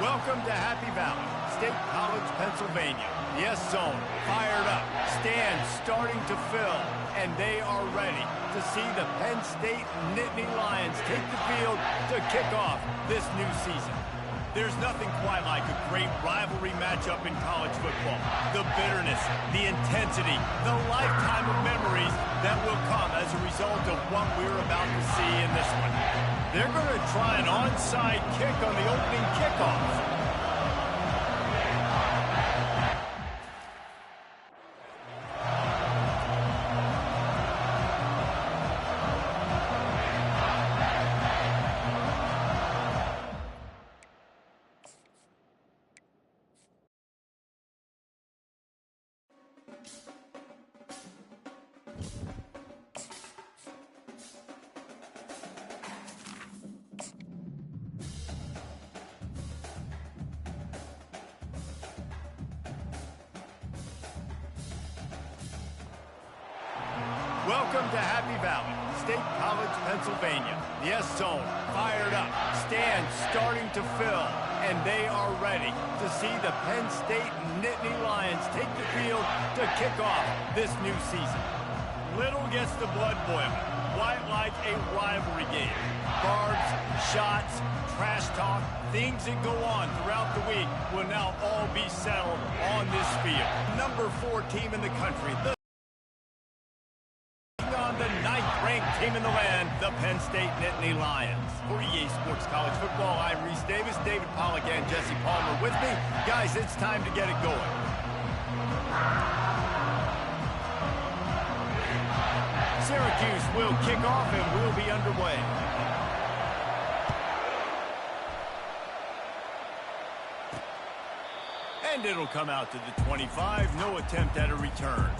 Welcome to Happy Valley, State College, Pennsylvania. Yes, zone, fired up, stands starting to fill, and they are ready to see the Penn State Nittany Lions take the field to kick off this new season. There's nothing quite like a great rivalry matchup in college football. The bitterness, the intensity, the lifetime of memories that will come as a result of what we're about to see in this one. They're going to try an onside kick on the opening kickoff. Welcome to Happy Valley, State College, Pennsylvania. Yes, zone, fired up, stands starting to fill, and they are ready to see the Penn State Nittany Lions take the field to kick off this new season. Little gets the blood boiling, quite like a rivalry game. Barbs, shots, trash talk, things that go on throughout the week will now all be settled on this field. Number 4 team in the country, the 9th-ranked team in the land, the Penn State Nittany Lions. For EA Sports College Football, I'm Reese Davis, David Pollack, and Jesse Palmer with me. Guys, it's time to get it going. Syracuse will kick off and we'll be underway. And it'll come out to the 25, no attempt at a return.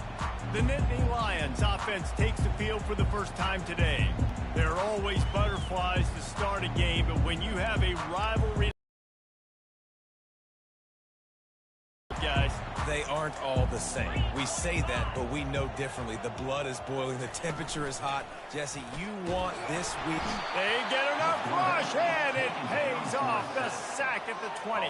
The Nittany Lions offense takes the field for the first time today. There are always butterflies to start a game, but when you have a rivalry, guys, they aren't all the same. We say that, but we know differently. The blood is boiling. The temperature is hot. Jesse, you want this week. They get enough rush, and it pays off. The sack at the 20.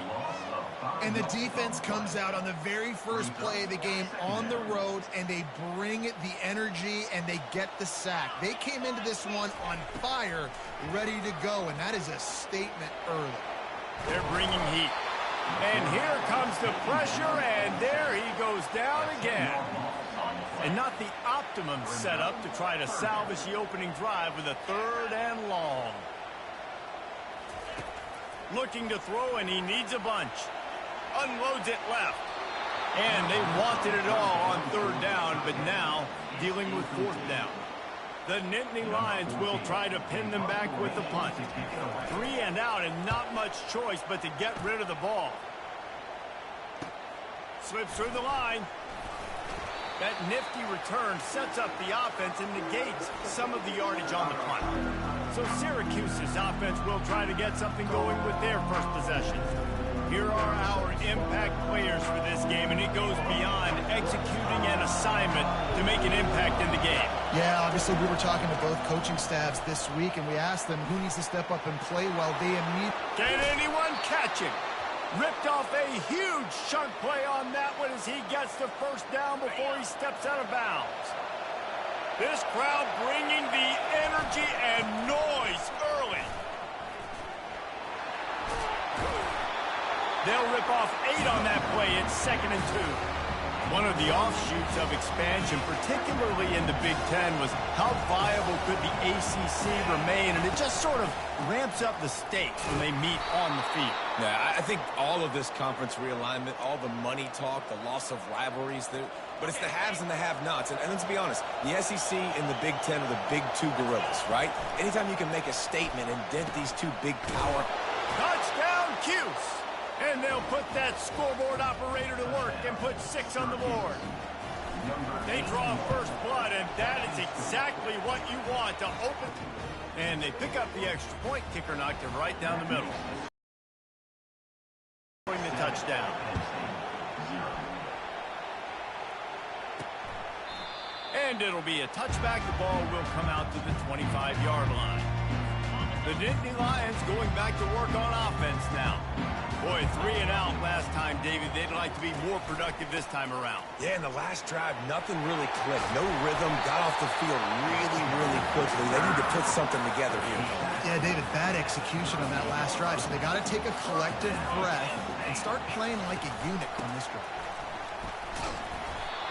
And the defense comes out on the very first play of the game on the road, and they bring the energy, and they get the sack. They came into this one on fire, ready to go, and that is a statement early. They're bringing heat. And here comes the pressure, and there he goes down again. And not the optimum setup to try to salvage the opening drive with a 3rd and long. Looking to throw, and he needs a bunch. Unloads it left. And they wanted it all on 3rd down, but now dealing with 4th down. The Nittany Lions will try to pin them back with the punt. 3 and out, and not much choice but to get rid of the ball. Slips through the line. That nifty return sets up the offense and negates some of the yardage on the punt. So Syracuse's offense will try to get something going with their first possession. Here are our impact players for this game, and it goes beyond executing an assignment to make an impact in the game. Yeah, obviously we were talking to both coaching staffs this week, and we asked them who needs to step up and play well. They immediately... Can anyone catch it? Ripped off a huge chunk play on that one as he gets the 1st down before he steps out of bounds. This crowd bringing the energy and noise early. They'll rip off 8 on that play. It's 2nd and 2. One of the offshoots of expansion, particularly in the Big Ten, was how viable could the ACC remain, and it just sort of ramps up the stakes when they meet on the field. Yeah, I think all of this conference realignment, all the money talk, the loss of rivalries, but it's the haves and the have-nots. And let's be honest, the SEC and the Big Ten are the big 2 gorillas, right? Anytime you can make a statement and dent these 2 big power... Touchdown, Cuse! And they'll put that scoreboard operator to work and put 6 on the board. They draw first blood, and that is exactly what you want to open. And they pick up the extra point. Kicker knocked it right down the middle. Scoring the touchdown. And it'll be a touchback. The ball will come out to the 25-yard line. The Nittany Lions going back to work on offense now. Boy, 3 and out last time, David. They'd like to be more productive this time around. Yeah, in the last drive, nothing really clicked. No rhythm, got off the field really quickly. They need to put something together here. Yeah, David, bad execution on that last drive. So they got to take a collective breath and start playing like a unit on this drive.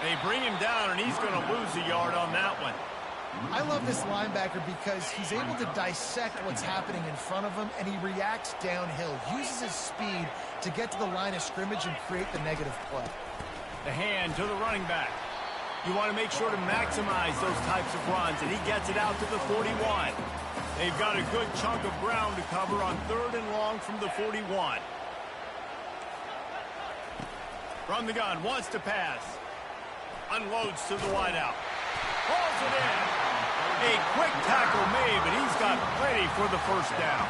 They bring him down, and he's going to lose a yard on that one. I love this linebacker because he's able to dissect what's happening in front of him, and he reacts downhill, uses his speed to get to the line of scrimmage and create the negative play. The hand to the running back. You want to make sure to maximize those types of runs, and he gets it out to the 41. They've got a good chunk of ground to cover on 3rd and long from the 41. From the gun, wants to pass. Unloads to the wideout. Hauls it in. A quick tackle made, but he's got plenty for the first down.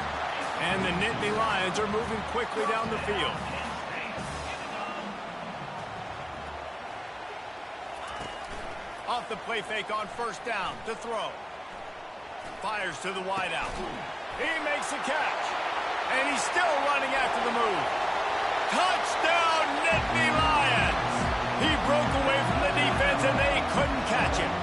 And the Nittany Lions are moving quickly down the field. Off the play fake on 1st down to throw. Fires to the wideout. He makes the catch. And he's still running after the move. Touchdown, Nittany Lions! He broke away from the defense, and they couldn't catch him.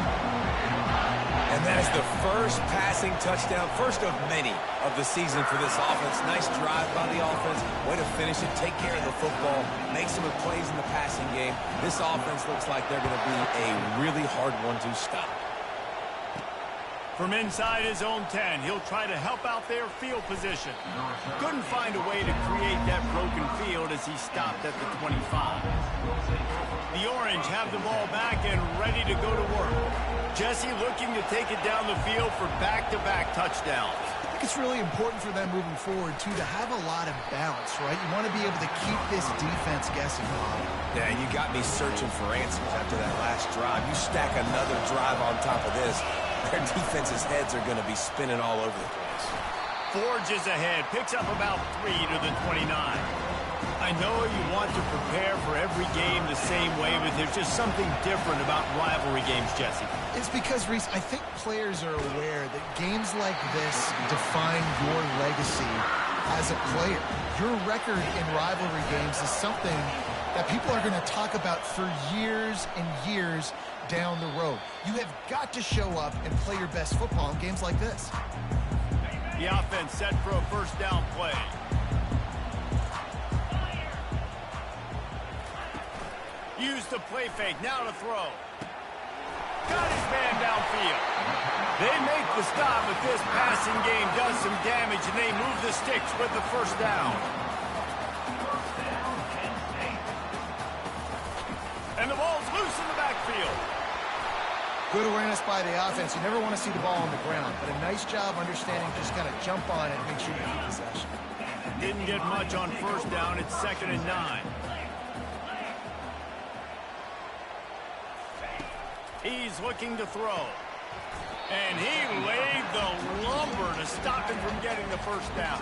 And that is the first passing touchdown, first of many of the season for this offense. Nice drive by the offense. Way to finish it, take care of the football, make some plays in the passing game. This offense looks like they're going to be a really hard one to stop. From inside his own 10, he'll try to help out their field position. Couldn't find a way to create that broken field as he stopped at the 25. The Orange have the ball back and ready to go to work. Jesse looking to take it down the field for back-to-back touchdowns. I think it's really important for them moving forward, too, to have a lot of balance, right? You want to be able to keep this defense guessing. Yeah, you got me searching for answers after that last drive. You stack another drive on top of this, their defense's heads are going to be spinning all over the place. Forges ahead, picks up about 3 to the 29. I know you want to prepare for every game the same way, but there's just something different about rivalry games, Jesse. It's because, Reese, I think players are aware that games like this define your legacy as a player. Your record in rivalry games is something that people are going to talk about for years and years down the road. You have got to show up and play your best football in games like this. The offense set for a 1st down play. Use the play fake, now to throw. Got his man downfield. They make the stop, but this passing game does some damage, and they move the sticks with the 1st down. And the ball's loose in the backfield. Good awareness by the offense. You never want to see the ball on the ground, but a nice job understanding just kind of jump on it and make sure you keep possession. Didn't get much on 1st down. It's 2nd and 9. He's looking to throw. And he laid the lumber to stop him from getting the 1st down.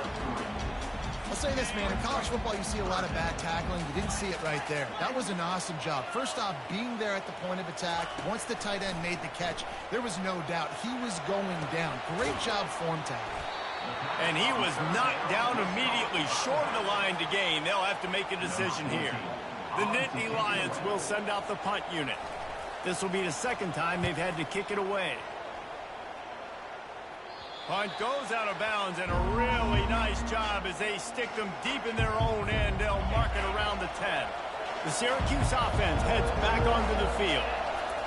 I'll say this, man. In college football, you see a lot of bad tackling. You didn't see it right there. That was an awesome job. First off, being there at the point of attack. Once the tight end made the catch, there was no doubt he was going down. Great job form tackle. And he was knocked down immediately, short of the line to gain. They'll have to make a decision here. The Nittany Lions will send out the punt unit. This will be the 2nd time they've had to kick it away. Punt goes out of bounds, and a really nice job as they stick them deep in their own end. They'll mark it around the 10. The Syracuse offense heads back onto the field.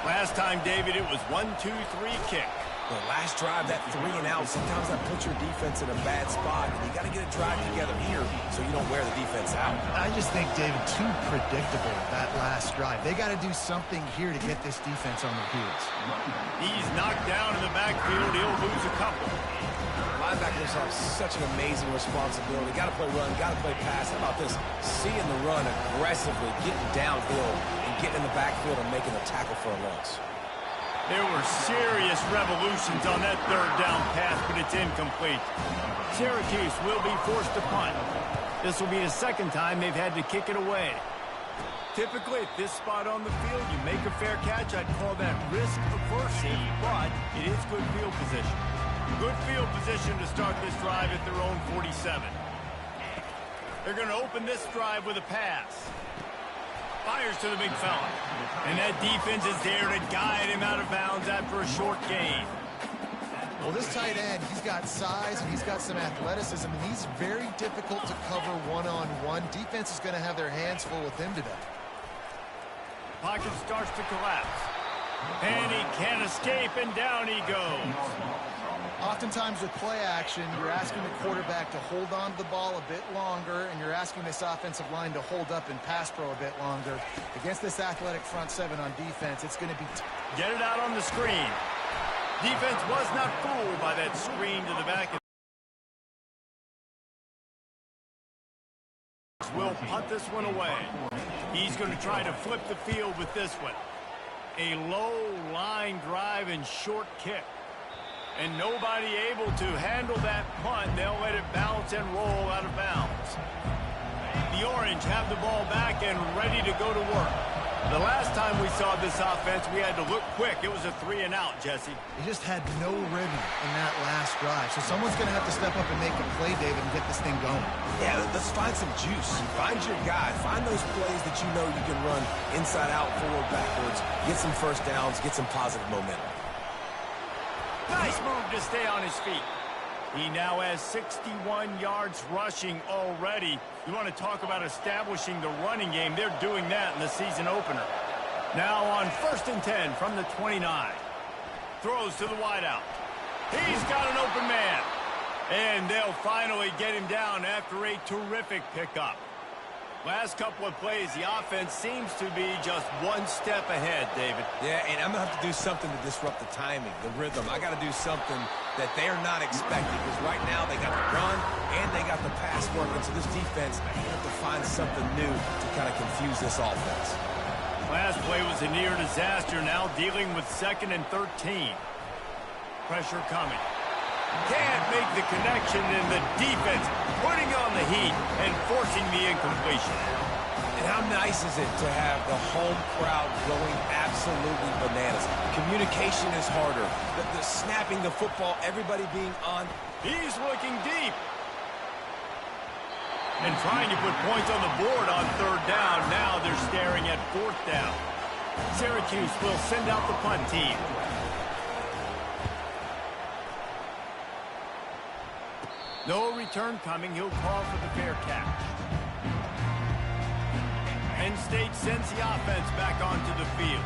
Last time, David, it was 1-2-3 kick. The last drive, that 3 and out, sometimes that puts your defense in a bad spot. And you got to get a drive together here so you don't wear the defense out. I just think, David, too predictable, that last drive. They got to do something here to get this defense on their heels. He's knocked down in the backfield. He'll lose a couple. Linebackers have such an amazing responsibility. Got to play run, got to play pass. How about this? Seeing the run aggressively, getting downhill, and getting in the backfield and making a tackle for a loss. There were serious revolutions on that 3rd down pass, but it's incomplete. Syracuse will be forced to punt. This will be the 2nd time they've had to kick it away. Typically, at this spot on the field, you make a fair catch. I'd call that risk-averse, but it is good field position. Good field position to start this drive at their own 47. They're going to open this drive with a pass. Fires to the big fella. And that defense is there to guide him out of bounds after a short gain. Well, this tight end, he's got size and he's got some athleticism, and he's very difficult to cover one-on-one. Defense is going to have their hands full with him today. Pocket starts to collapse. And he can't escape, and down he goes. Oftentimes with play action, you're asking the quarterback to hold on to the ball a bit longer, and you're asking this offensive line to hold up in pass pro a bit longer. Against this athletic front seven on defense, it's going to be... Get it out on the screen. Defense was not fooled by that screen to the back. Will punt this one away. He's going to try to flip the field with this one. A low line drive and short kick. And nobody able to handle that punt. They'll let it bounce and roll out of bounds. The Orange have the ball back and ready to go to work. The last time we saw this offense, we had to look quick. It was a 3-and-out, Jesse. He just had no rhythm in that last drive. So someone's going to have to step up and make a play, David, and get this thing going. Yeah, let's find some juice. Find your guy. Find those plays that you know you can run inside out, forward, backwards. Get some first downs. Get some positive momentum. Nice move to stay on his feet. He now has 61 yards rushing already. You want to talk about establishing the running game. They're doing that in the season opener. Now on 1st and 10 from the 29. Throws to the wideout. He's got an open man. And they'll finally get him down after a terrific pickup. Last couple of plays, the offense seems to be just one step ahead, David. Yeah, and I'm going to have to do something to disrupt the timing, the rhythm. I got to do something that they're not expecting, because right now they got the run and they got the pass working. So this defense, I have to find something new to kind of confuse this offense. Last play was a near disaster, now dealing with 2nd and 13. Pressure coming. Can't make the connection, and the defense putting on the heat and forcing the incompletion. And how nice is it to have the home crowd going absolutely bananas? Communication is harder. The snapping the football, everybody being on. He's looking deep. And trying to put points on the board on 3rd down. Now they're staring at 4th down. Syracuse will send out the punt team. No return coming. He'll call for the fair catch. Penn State sends the offense back onto the field.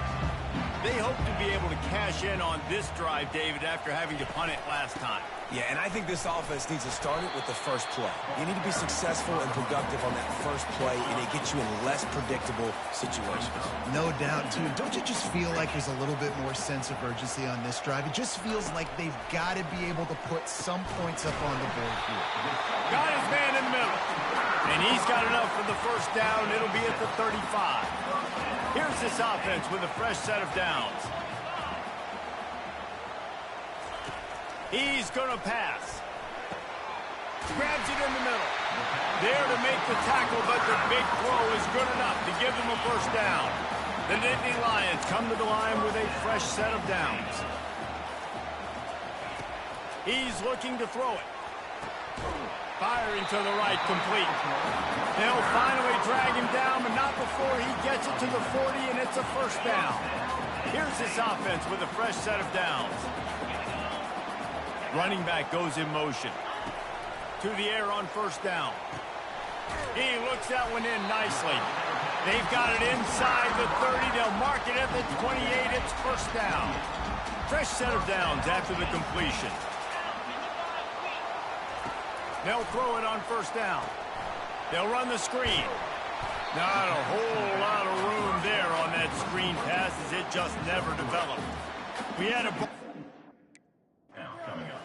They hope to be able to cash in on this drive, David, after having to punt it last time. Yeah, and I think this offense needs to start it with the first play. You need to be successful and productive on that first play, and it gets you in less predictable situations. No doubt, too. Don't you just feel like there's a little bit more sense of urgency on this drive? It just feels like they've got to be able to put some points up on the board here. Got his man in the middle. And he's got enough for the first down. It'll be at the 35. Here's this offense with a fresh set of downs. He's going to pass. Grabs it in the middle. There to make the tackle, but the big throw is good enough to give them a first down. The Nittany Lions come to the line with a fresh set of downs. He's looking to throw it. Firing to the right, complete. They'll finally drag him down, but not before he gets it to the 40, and it's a first down. Here's this offense with a fresh set of downs. Running back goes in motion. To the air on first down. He looks that one in nicely. They've got it inside the 30. They'll mark it at the 28. It's first down. Fresh set of downs after the completion. They'll throw it on first down. They'll run the screen. Not a whole lot of room there on that screen pass, as it just never developed. We had a...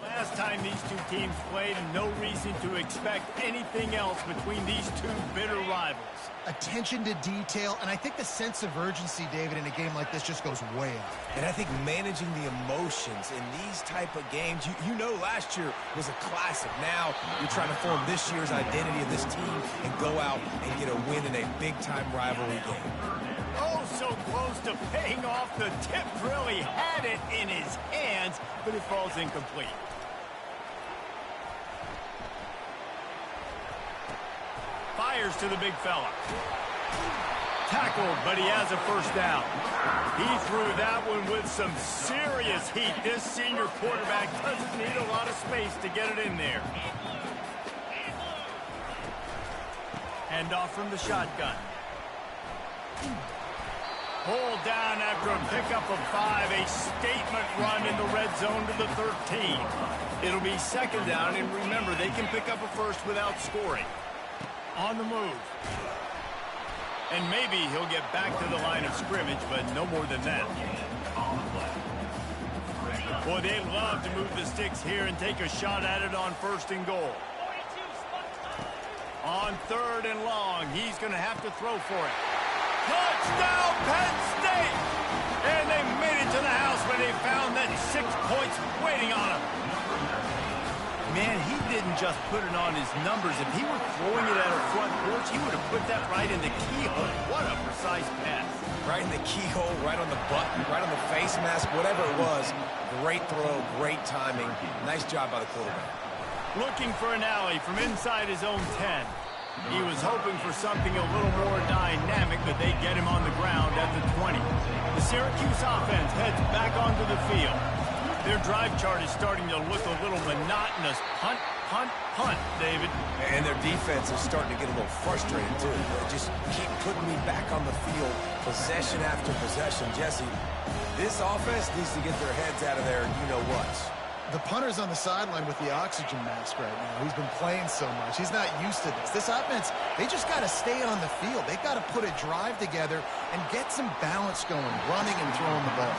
Last time these two teams played, and no reason to expect anything else between these two bitter rivals. Attention to detail, and I think the sense of urgency, David, in a game like this just goes way up. And I think managing the emotions in these type of games, you know last year was a classic. Now you're trying to form this year's identity of this team and go out and get a win in a big-time rivalry game. Oh, so close to paying off. The tip really had it in his hands, but it falls incomplete. fires to the big fella. Tackled, but he has a first down. He threw that one with some serious heat. This senior quarterback doesn't need a lot of space to get it in there. Hand off from the shotgun. Pulled down after a pickup of 5. A statement run in the red zone to the 13. It'll be second down, and remember, they can pick up a first without scoring. On the move. And maybe he'll get back to the line of scrimmage, but no more than that. Boy, they love to move the sticks here and take a shot at it on first and goal. On third and long, he's going to have to throw for it. Touchdown, Penn State! And they made it to the house when they found that 6 points waiting on him. Man, he didn't just put it on his numbers. If he were throwing it at a front porch, he would have put that right in the keyhole. What a precise pass. Right in the keyhole, right on the button, right on the face mask, whatever it was. Great throw, great timing. Nice job by the quarterback. Looking for an alley from inside his own 10. He was hoping for something a little more dynamic, but they get him on the ground at the 20. The Syracuse offense heads back onto the field. Their drive chart is starting to look a little monotonous. Punt, punt, punt, David. And their defense is starting to get a little frustrated, too. They just keep putting me back on the field, possession after possession. Jesse, this offense needs to get their heads out of their you-know-whats. The punter's on the sideline with the oxygen mask right now. He's been playing so much. He's not used to this. This offense, they just got to stay on the field. They've got to put a drive together and get some balance going, running and throwing the ball.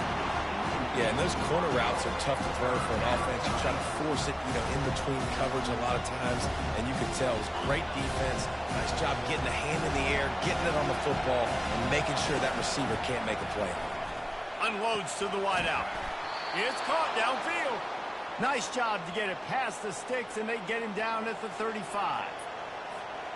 Yeah, and those corner routes are tough to throw for an offense. You try to force it, in between coverage a lot of times, and you can tell it's great defense. Nice job getting the hand in the air, getting it on the football, and making sure that receiver can't make a play. Unloads to the wideout. It's caught downfield. Nice job to get it past the sticks, and they get him down at the 35.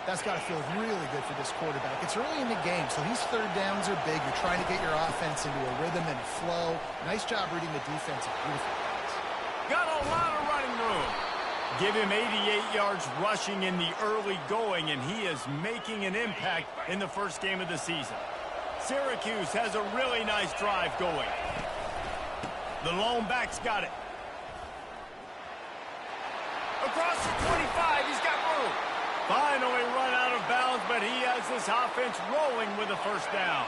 That's got to feel really good for this quarterback. It's early in the game, so these third downs are big. You're trying to get your offense into a rhythm and a flow. Nice job reading the defense. Beautiful pass. Got a lot of running room. Give him 88 yards rushing in the early going, and he is making an impact in the first game of the season. Syracuse has a really nice drive going. The lone back's got it. Across the 25, he's got room. Finally run out of bounds, but he has this offense rolling with a first down.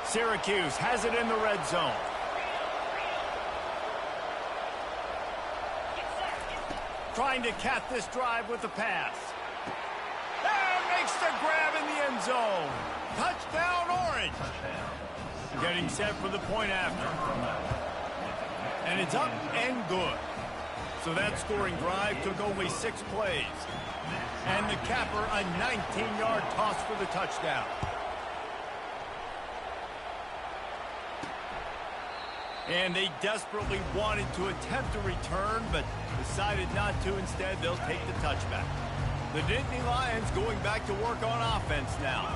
Syracuse has it in the red zone. Trying to cap this drive with the pass. And makes the grab in the end zone. Touchdown, Orange. Getting set for the point after. And it's up and good. So that scoring drive took only 6 plays. And the capper, a 19-yard toss for the touchdown. And they desperately wanted to attempt a return, but decided not to. Instead, they'll take the touchback. The Nittany Lions going back to work on offense now.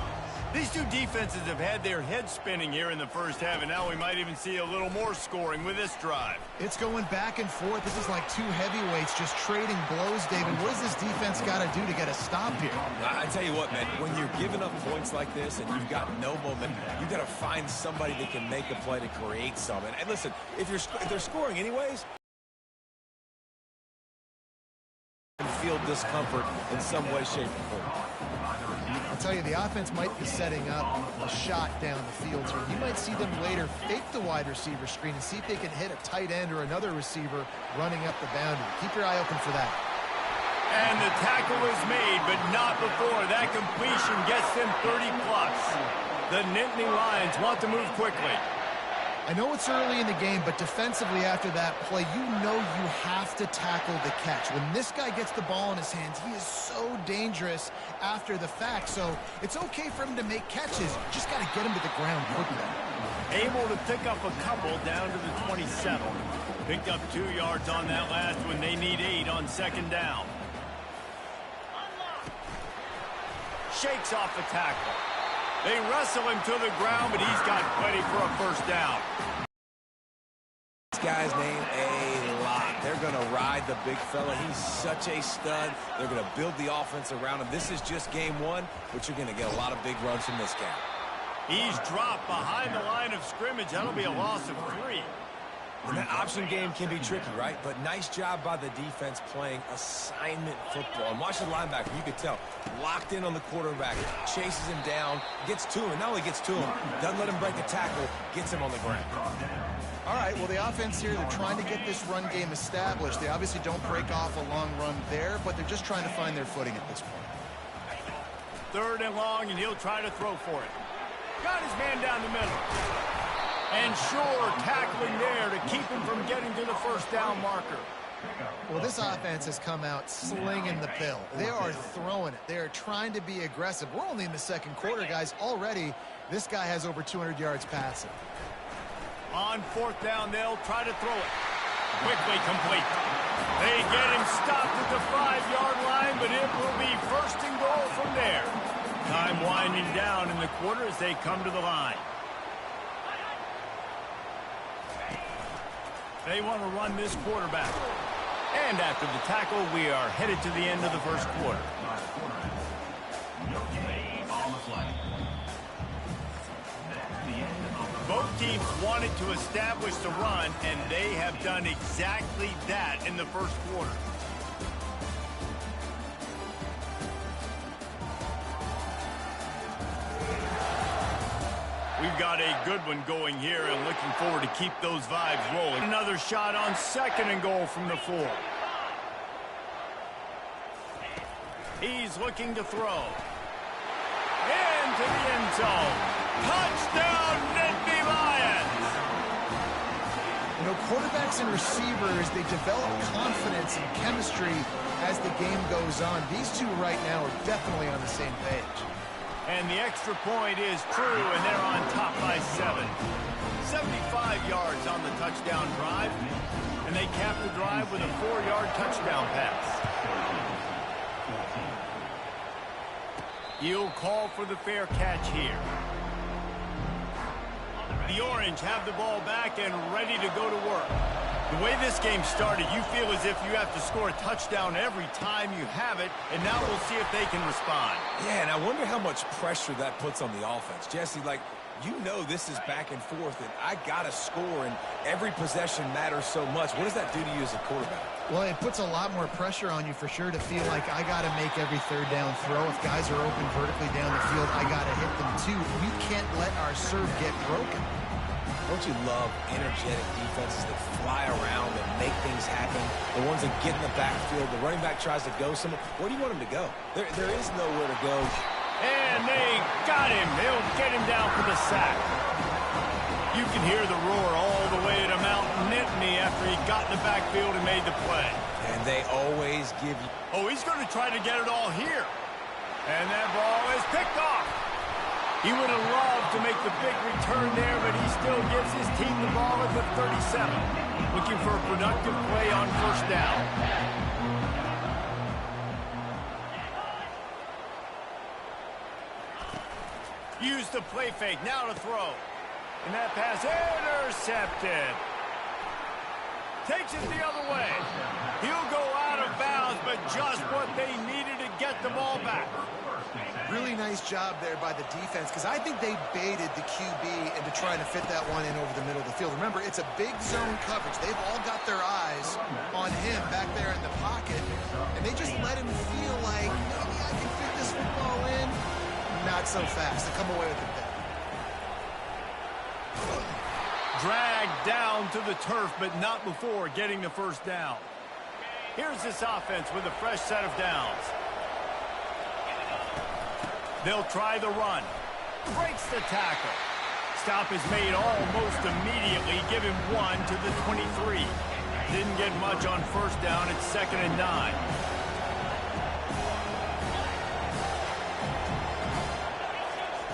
These two defenses have had their heads spinning here in the first half, and now we might even see a little more scoring with this drive. It's going back and forth. This is like two heavyweights just trading blows, David. What does this defense got to do to get a stop here? I tell you what, man, when you're giving up points like this and you've got no momentum, you've got to find somebody that can make a play to create something. And listen, if they're scoring anyways, feel discomfort in some way, shape, or form. I'll tell you, the offense might be setting up a shot down the field here. You might see them later fake the wide receiver screen and see if they can hit a tight end or another receiver running up the boundary. Keep your eye open for that. And the tackle is made, but not before. That completion gets them 30-plus. The Nittany Lions want to move quickly. I know it's early in the game, but defensively after that play, you know you have to tackle the catch. When this guy gets the ball in his hands, he is so dangerous after the fact. So it's okay for him to make catches. Just got to get him to the ground quickly. Able to pick up a couple down to the 27. Picked up 2 yards on that last one. They need 8 on second down. Shakes off the tackle. They wrestle him to the ground, but he's got plenty for a first down. This guy's name a lot. They're going to ride the big fella. He's such a stud. They're going to build the offense around him. This is just game one, but you're going to get a lot of big runs from this guy. He's dropped behind the line of scrimmage. That'll be a loss of 3. And that option game can be tricky, right? But nice job by the defense playing assignment football. And watch the linebacker. You could tell. Locked in on the quarterback. Chases him down. Gets to him. And not only gets to him, doesn't let him break a tackle. Gets him on the ground. All right, well, the offense here, they're trying to get this run game established. They obviously don't break off a long run there, but they're just trying to find their footing at this point. 3rd and long, and he'll try to throw for it. Got his man down the middle. And sure, tackling there to keep him from getting to the first down marker. Well, this offense has come out slinging the pill. They are throwing it. They are trying to be aggressive. We're only in the 2nd quarter, guys. Already, this guy has over 200 yards passing. On 4th down, they'll try to throw it. Quickly complete. They get him stopped at the 5-yard line, but it will be 1st and goal from there. Time winding down in the quarter as they come to the line. They want to run this quarterback. And after the tackle, we are headed to the end of the 1st quarter. Both teams wanted to establish the run, and they have done exactly that in the 1st quarter. We've got a good one going here and looking forward to keep those vibes rolling. Another shot on 2nd and goal from the 4. He's looking to throw. Into the end zone. Touchdown, Nittany Lions! You know, quarterbacks and receivers, they develop confidence and chemistry as the game goes on. These two right now are definitely on the same page. And the extra point is true, and they're on top by 7. 75 yards on the touchdown drive, and they cap the drive with a 4-yard touchdown pass. He'll call for the fair catch here. The Orange have the ball back and ready to go to work. The way this game started, you feel as if you have to score a touchdown every time you have it, and now we'll see if they can respond. Yeah, and I wonder how much pressure that puts on the offense. Jesse, like, you know this is back and forth, and I got to score, and every possession matters so much. What does that do to you as a quarterback? Well, it puts a lot more pressure on you for sure to feel like I got to make every 3rd down throw. If guys are open vertically down the field, I got to hit them too. We can't let our serve get broken. Don't you love energetic defenses that fly around and make things happen? The ones that get in the backfield, the running back tries to go somewhere. Where do you want him to go? There is nowhere to go. And they got him. They'll get him down for the sack. You can hear the roar all the way to Mount Nittany after he got in the backfield and made the play. And they always give you... Oh, he's going to try to get it all here. And that ball is picked off. He would have loved to make the big return there, but he still gives his team the ball at the 37. Looking for a productive play on 1st down. Use the play fake, now to throw. And that pass intercepted. Takes it the other way. He'll go out of bounds, but just what they needed to get the ball back. Really nice job there by the defense, because I think they baited the QB into trying to fit that one in over the middle of the field. Remember, it's a big zone coverage. They've all got their eyes on him back there in the pocket, and they just let him feel like, maybe I can fit this football in. Not so fast. They come away with it there. Dragged down to the turf, but not before getting the 1st down. Here's this offense with a fresh set of downs. They'll try the run. Breaks the tackle. Stop is made almost immediately. Give him 1 to the 23. Didn't get much on 1st down. It's 2nd and 9.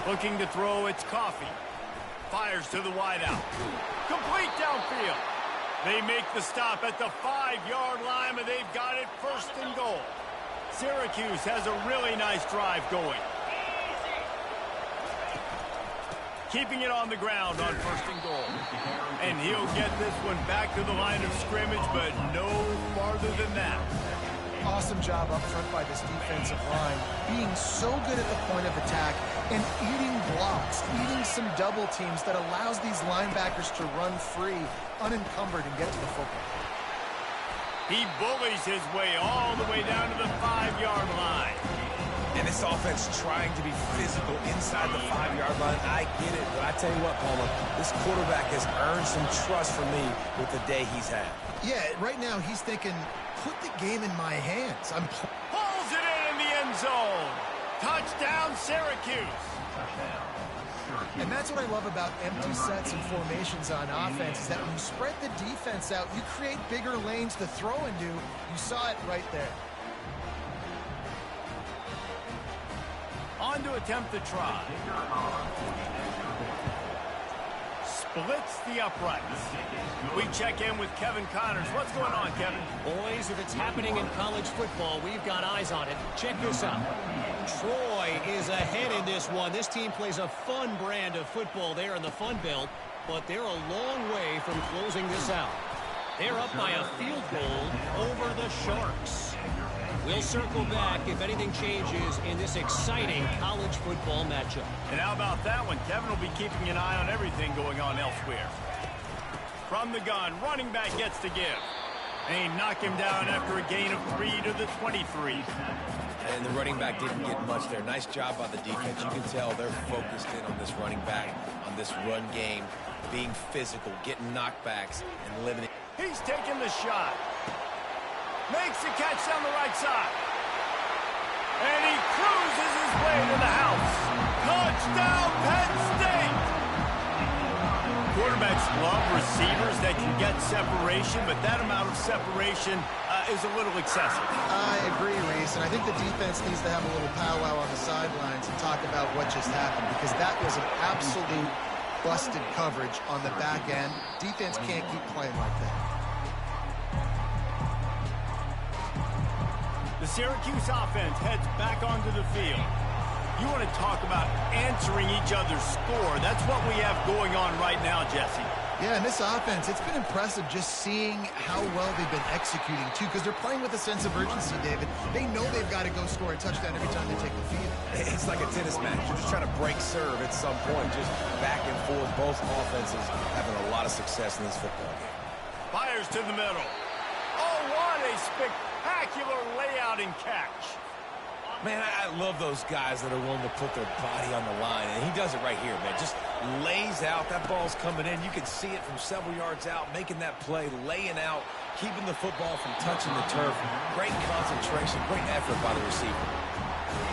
Looking to throw, it's Coffee. Fires to the wideout. Complete downfield. They make the stop at the 5-yard line, and they've got it 1st and goal. Syracuse has a really nice drive going. keeping it on the ground on 1st and goal. And he'll get this one back to the line of scrimmage, but no farther than that. Awesome job up front by this defensive line, being so good at the point of attack and eating blocks, eating some double teams that allows these linebackers to run free, unencumbered, and get to the football. He bullies his way all the way down to the 5-yard line. And this offense trying to be physical inside the 5-yard line. I get it, but I tell you what, Palmer, this quarterback has earned some trust from me with the day he's had. Yeah, right now he's thinking, put the game in my hands. Pulls it in the end zone. Touchdown, Syracuse. And that's what I love about empty sets and formations on offense, is that when you spread the defense out, you create bigger lanes to throw into. You saw it right there. On to attempt the try. Splits the uprights. We check in with Kevin Connors. What's going on, Kevin? Boys, if it's happening in college football, we've got eyes on it. Check this out. Troy is ahead in this one. This team plays a fun brand of football there in the Fun Belt, but they're a long way from closing this out. They're up by a field goal over the Sharks. We'll circle back if anything changes in this exciting college football matchup. And how about that one? Kevin will be keeping an eye on everything going on elsewhere. From the gun, running back gets to give. And he knocked him down after a gain of 3 to the 23. And the running back didn't get much there. Nice job by the defense. You can tell they're focused in on this running back, on this run game, being physical, getting knockbacks, and limiting. He's taking the shot. Makes the catch down the right side. And he cruises his way to the house. Touchdown, Penn State! Quarterbacks love receivers that can get separation, but that amount of separation is a little excessive. I agree, Reese, and I think the defense needs to have a little powwow on the sidelines and talk about what just happened, because that was an absolute busted coverage on the back end. Defense can't keep playing like that. The Syracuse offense heads back onto the field. You want to talk about answering each other's score. That's what we have going on right now, Jesse. Yeah, and this offense, it's been impressive just seeing how well they've been executing, too, because they're playing with a sense of urgency, David. They know they've got to go score a touchdown every time they take the field. It's like a tennis match. You're just trying to break serve at some point, just back and forth. Both offenses having a lot of success in this football game. Fires to the middle. Oh, what a spectacular layout and catch. Man, I love those guys that are willing to put their body on the line, and he does it right here, man. Just lays out. That ball's coming in. You can see it from several yards out, making that play, laying out, keeping the football from touching the turf. Great concentration, great effort by the receiver.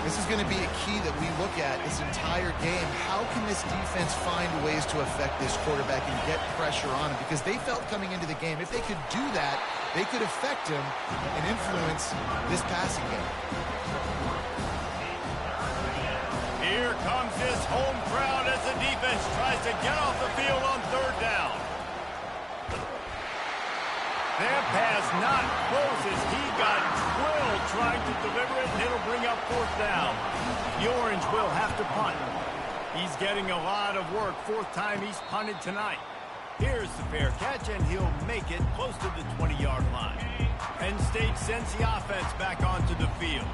This is going to be a key that we look at this entire game. How can this defense find ways to affect this quarterback and get pressure on him? Because they felt coming into the game, if they could do that, they could affect him and influence this passing game. Here comes this home crowd as the defense tries to get off the field on 3rd down. That pass not close as he got drilled trying to deliver it, and it'll bring up 4th down. The Orange will have to punt. He's getting a lot of work. 4th time he's punted tonight. Here's the fair catch, and he'll make it close to the 20-yard line. Penn State sends the offense back onto the field.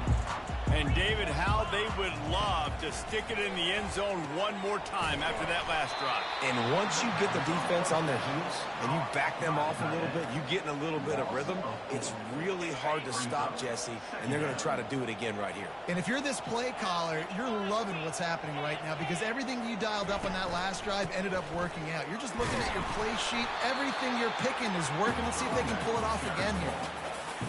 And, David, how they would love to stick it in the end zone one more time after that last drive. And once you get the defense on their heels and you back them off a little bit, you get in a little bit of rhythm, it's really hard to stop, Jesse, and they're going to try to do it again right here. And if you're this play caller, you're loving what's happening right now, because everything you dialed up on that last drive ended up working out. You're just looking at your play sheet. Everything you're picking is working. Let's see if they can pull it off again here.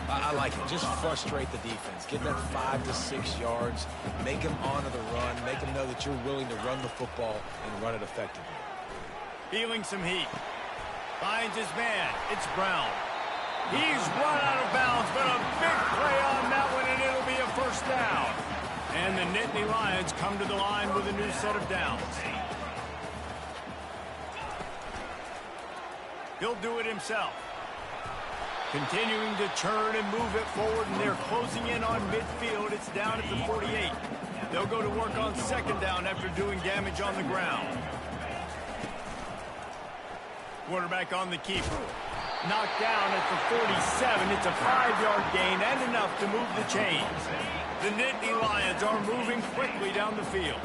I like it. Just frustrate the defense. Get that 5 to 6 yards. Make them honor the run. Make them know that you're willing to run the football and run it effectively. Feeling some heat. Finds his man. It's Brown. He's run out of bounds, but a big play on that one, and it'll be a 1st down. And the Nittany Lions come to the line with a new set of downs. He'll do it himself. Continuing to turn and move it forward, and they're closing in on midfield. It's down at the 48. They'll go to work on 2nd down after doing damage on the ground. Quarterback on the keeper. Knocked down at the 47. It's a 5-yard gain and enough to move the chains. The Nittany Lions are moving quickly down the field.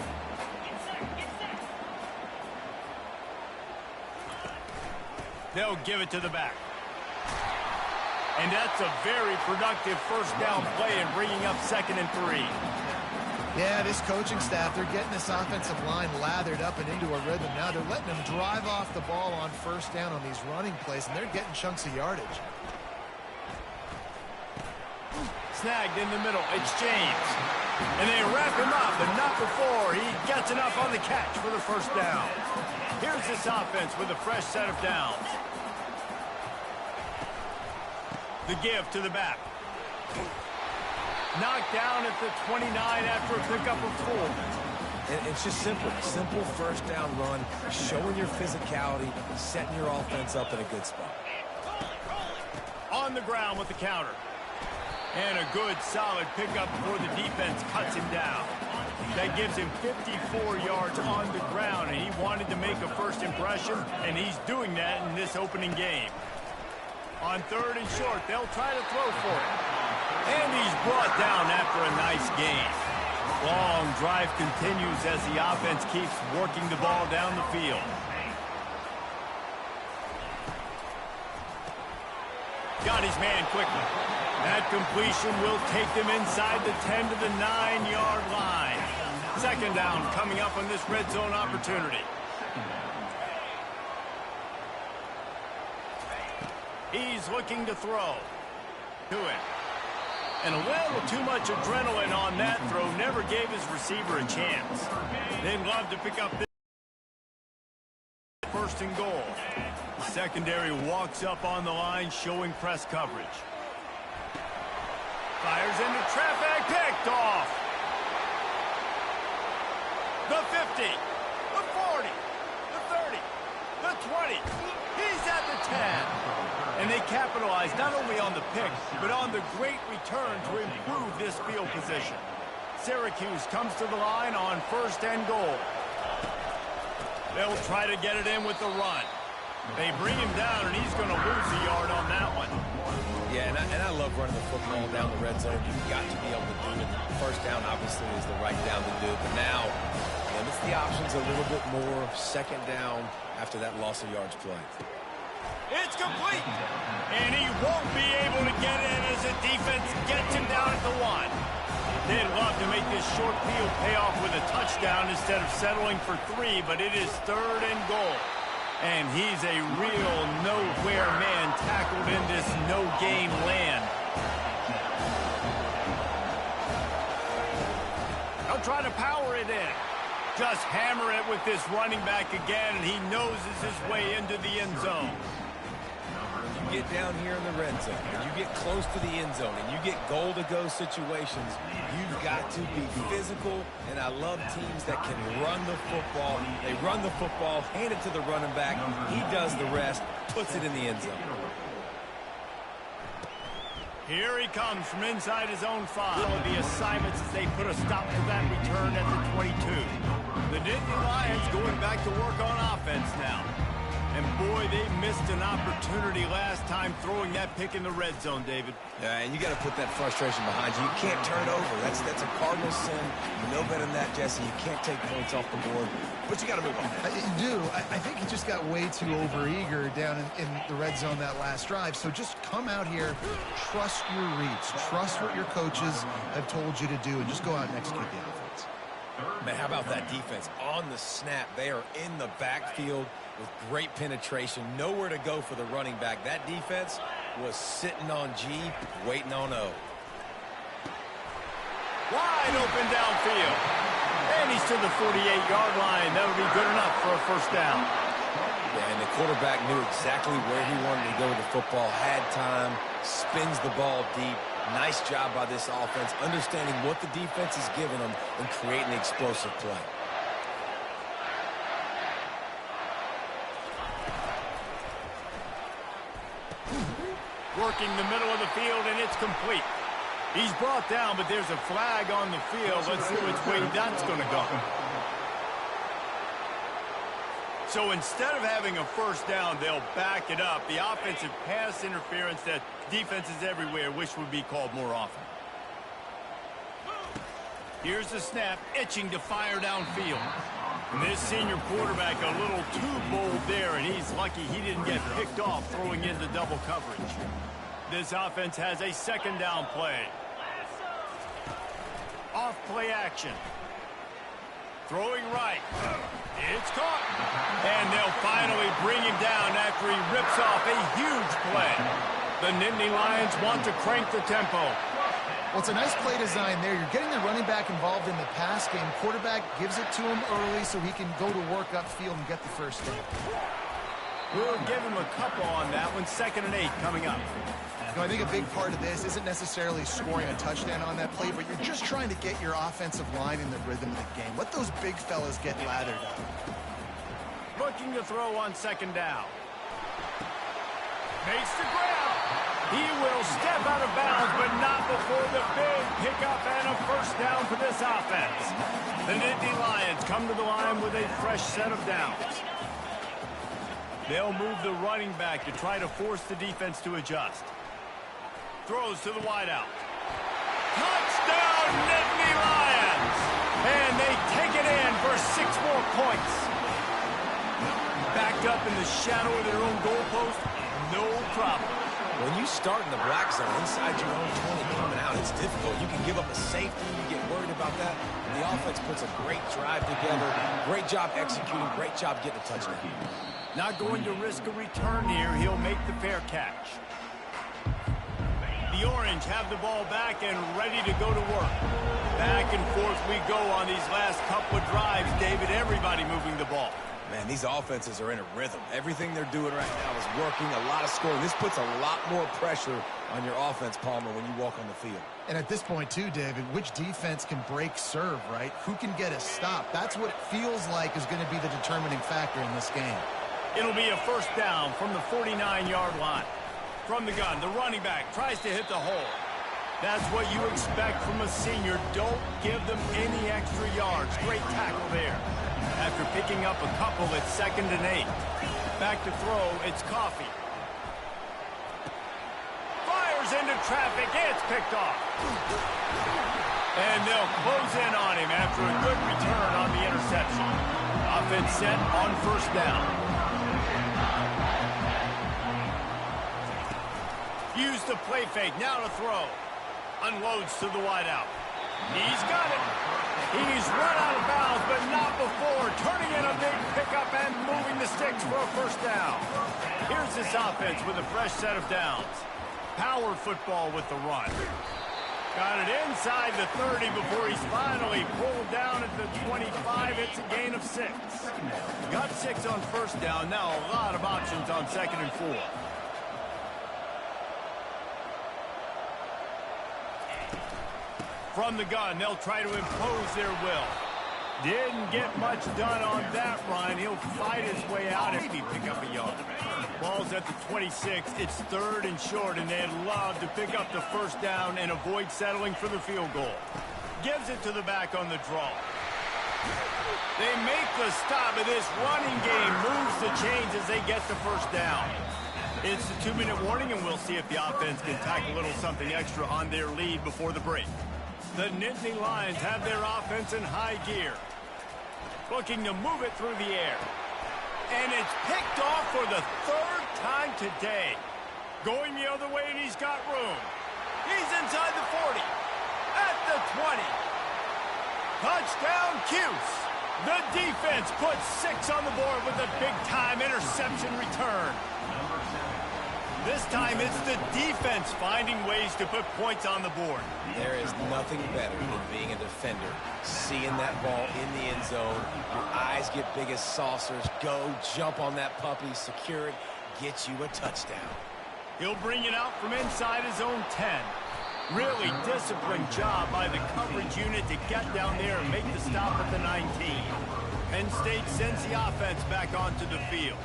They'll give it to the back. And that's a very productive first down play in bringing up 2nd and 3. Yeah, this coaching staff, they're getting this offensive line lathered up and into a rhythm. Now they're letting them drive off the ball on first down on these running plays, and they're getting chunks of yardage. Snagged in the middle. It's James. And they wrap him up, but not before he gets enough on the catch for the first down. Here's this offense with a fresh set of downs. The give to the back. Knocked down at the 29 after a pickup of 4. And it's just simple. Simple first down run, showing your physicality, setting your offense up in a good spot. On the ground with the counter. And a good, solid pickup before the defense cuts him down. That gives him 54 yards on the ground, and he wanted to make a first impression, and he's doing that in this opening game. On 3rd and short, they'll try to throw for it. And he's brought down after a nice gain. Long drive continues as the offense keeps working the ball down the field. Got his man quickly. That completion will take them inside the 10 to the 9-yard line. 2nd down coming up on this red zone opportunity. He's looking to throw to it. And a little too much adrenaline on that throw never gave his receiver a chance. They'd love to pick up this 1st and goal. The secondary walks up on the line showing press coverage. Fires into traffic, picked off. The 50, the 40, the 30, the 20. He's at the 10. And they capitalize not only on the pick, but on the great return to improve this field position. Syracuse comes to the line on 1st and goal. They'll try to get it in with the run. They bring him down, and he's going to lose a yard on that one. Yeah, and I love running the football down the red zone. You've got to be able to do it. First down, obviously, is the right down to do. But now, limits the options a little bit more. 2nd down after that loss of yards play. It's complete. And he won't be able to get in as the defense gets him down at the 1. They'd love to make this short field pay off with a touchdown instead of settling for 3, but it is 3rd and goal. And he's a real nowhere man tackled in this no-gain land. They'll try to power it in. Just hammer it with this running back again, and he noses his way into the end zone. You get down here in the red zone, and you get close to the end zone, and you get goal-to-go situations, you've got to be physical, and I love teams that can run the football. They run the football, hand it to the running back, he does the rest, puts it in the end zone. Here he comes from inside his own 5. The assignments as they put a stop to that return at the 22. The Nittany Lions going back to work on offense now. And boy, they missed an opportunity last time throwing that pick in the red zone, David. Yeah, and you got to put that frustration behind you. You can't turn it over. That's a cardinal sin. You know better than that, Jesse. You can't take points off the board, but you got to move on. You do. I think he just got way too overeager down in the red zone that last drive. So just come out here, trust your reads, trust what your coaches have told you to do, and just go out and execute the offense. Man, how about that defense? On the snap, they are in the backfield with great penetration. Nowhere to go for the running back. That defense was sitting on G, waiting on O. Wide open downfield. And he's to the 48-yard line. That'll be good enough for a first down. Yeah, and the quarterback knew exactly where he wanted to go with the football, had time, spins the ball deep. Nice job by this offense, understanding what the defense is giving them and creating an explosive play. Working the middle of the field, and it's complete. He's brought down, but there's a flag on the field. Let's see which way that's going to go. So instead of having a first down, they'll back it up. The offensive pass interference that defenses everywhere wish would be called more often. Here's the snap, itching to fire downfield. And this senior quarterback a little too bold there, and he's lucky he didn't get picked off throwing into double coverage. This offense has a second down play. Off play action. Throwing right. It's caught. And they'll finally bring him down after he rips off a huge play. The Nittany Lions want to crank the tempo. Well, it's a nice play design there. You're getting the running back involved in the pass game. Quarterback gives it to him early so he can go to work upfield and get the first down. We'll give him a couple on that one. 2nd and 8 coming up. You know, I think a big part of this isn't necessarily scoring a touchdown on that play, but you're just trying to get your offensive line in the rhythm of the game. Let those big fellas get lathered up. Looking to throw on 2nd down. Makes the grab. He will step out of bounds, but not before the big pickup and a first down for this offense. The Nittany Lions come to the line with a fresh set of downs. They'll move the running back to try to force the defense to adjust. Throws to the wideout. Touchdown, Nittany Lions! And they take it in for 6 more points. Backed up in the shadow of their own goalpost, no problem. When you start in the black zone inside your own 20 coming out, it's difficult. You can give up a safety. You get worried about that. And the offense puts a great drive together. Great job executing. Great job getting a touchdown. Not going to risk a return here. He'll make the fair catch. The Orange have the ball back and ready to go to work. Back and forth we go on these last couple of drives, David. Everybody moving the ball. Man, these offenses are in a rhythm. Everything they're doing right now is working, a lot of scoring. This puts a lot more pressure on your offense, Palmer, when you walk on the field. And at this point, too, David, which defense can break serve, right? Who can get a stop? That's what it feels like is going to be the determining factor in this game. It'll be a first down from the 49-yard line. From the gun, the running back tries to hit the hole. That's what you expect from a senior. Don't give them any extra yards. Great tackle there. After picking up a couple, it's 2nd and 8. Back to throw, it's Coffee. Fires into traffic, it's picked off. And they'll close in on him after a good return on the interception. Offense set on first down. Use the play fake, now to throw. Unloads to the wideout. He's got it. He's run out of bounds, but not before. Turning in a big pickup and moving the sticks for a first down. Here's this offense with a fresh set of downs. Power football with the run. Got it inside the 30 before he's finally pulled down at the 25. It's a gain of 6. Got 6 on first down. Now a lot of options on 2nd and 4. From the gun, they'll try to impose their will. Didn't get much done on that run. He'll fight his way out and maybe pick up a yard. Ball's at the 26. It's 3rd and short, and they'd love to pick up the first down and avoid settling for the field goal. Gives it to the back on the draw. They make the stop, and this running game moves the chains as they get the first down. It's the 2-minute warning, and we'll see if the offense can tack a little something extra on their lead before the break. The Nittany Lions have their offense in high gear. Looking to move it through the air. And it's picked off for the 3rd time today. Going the other way, and he's got room. He's inside the 40. At the 20. Touchdown, Cuse. The defense puts 6 on the board with a big-time interception return. This time, it's the defense finding ways to put points on the board. There is nothing better than being a defender. Seeing that ball in the end zone, your eyes get big as saucers. Go, jump on that puppy, secure it, get you a touchdown. He'll bring it out from inside his own 10. Really disciplined job by the coverage unit to get down there and make the stop at the 19. Penn State sends the offense back onto the field.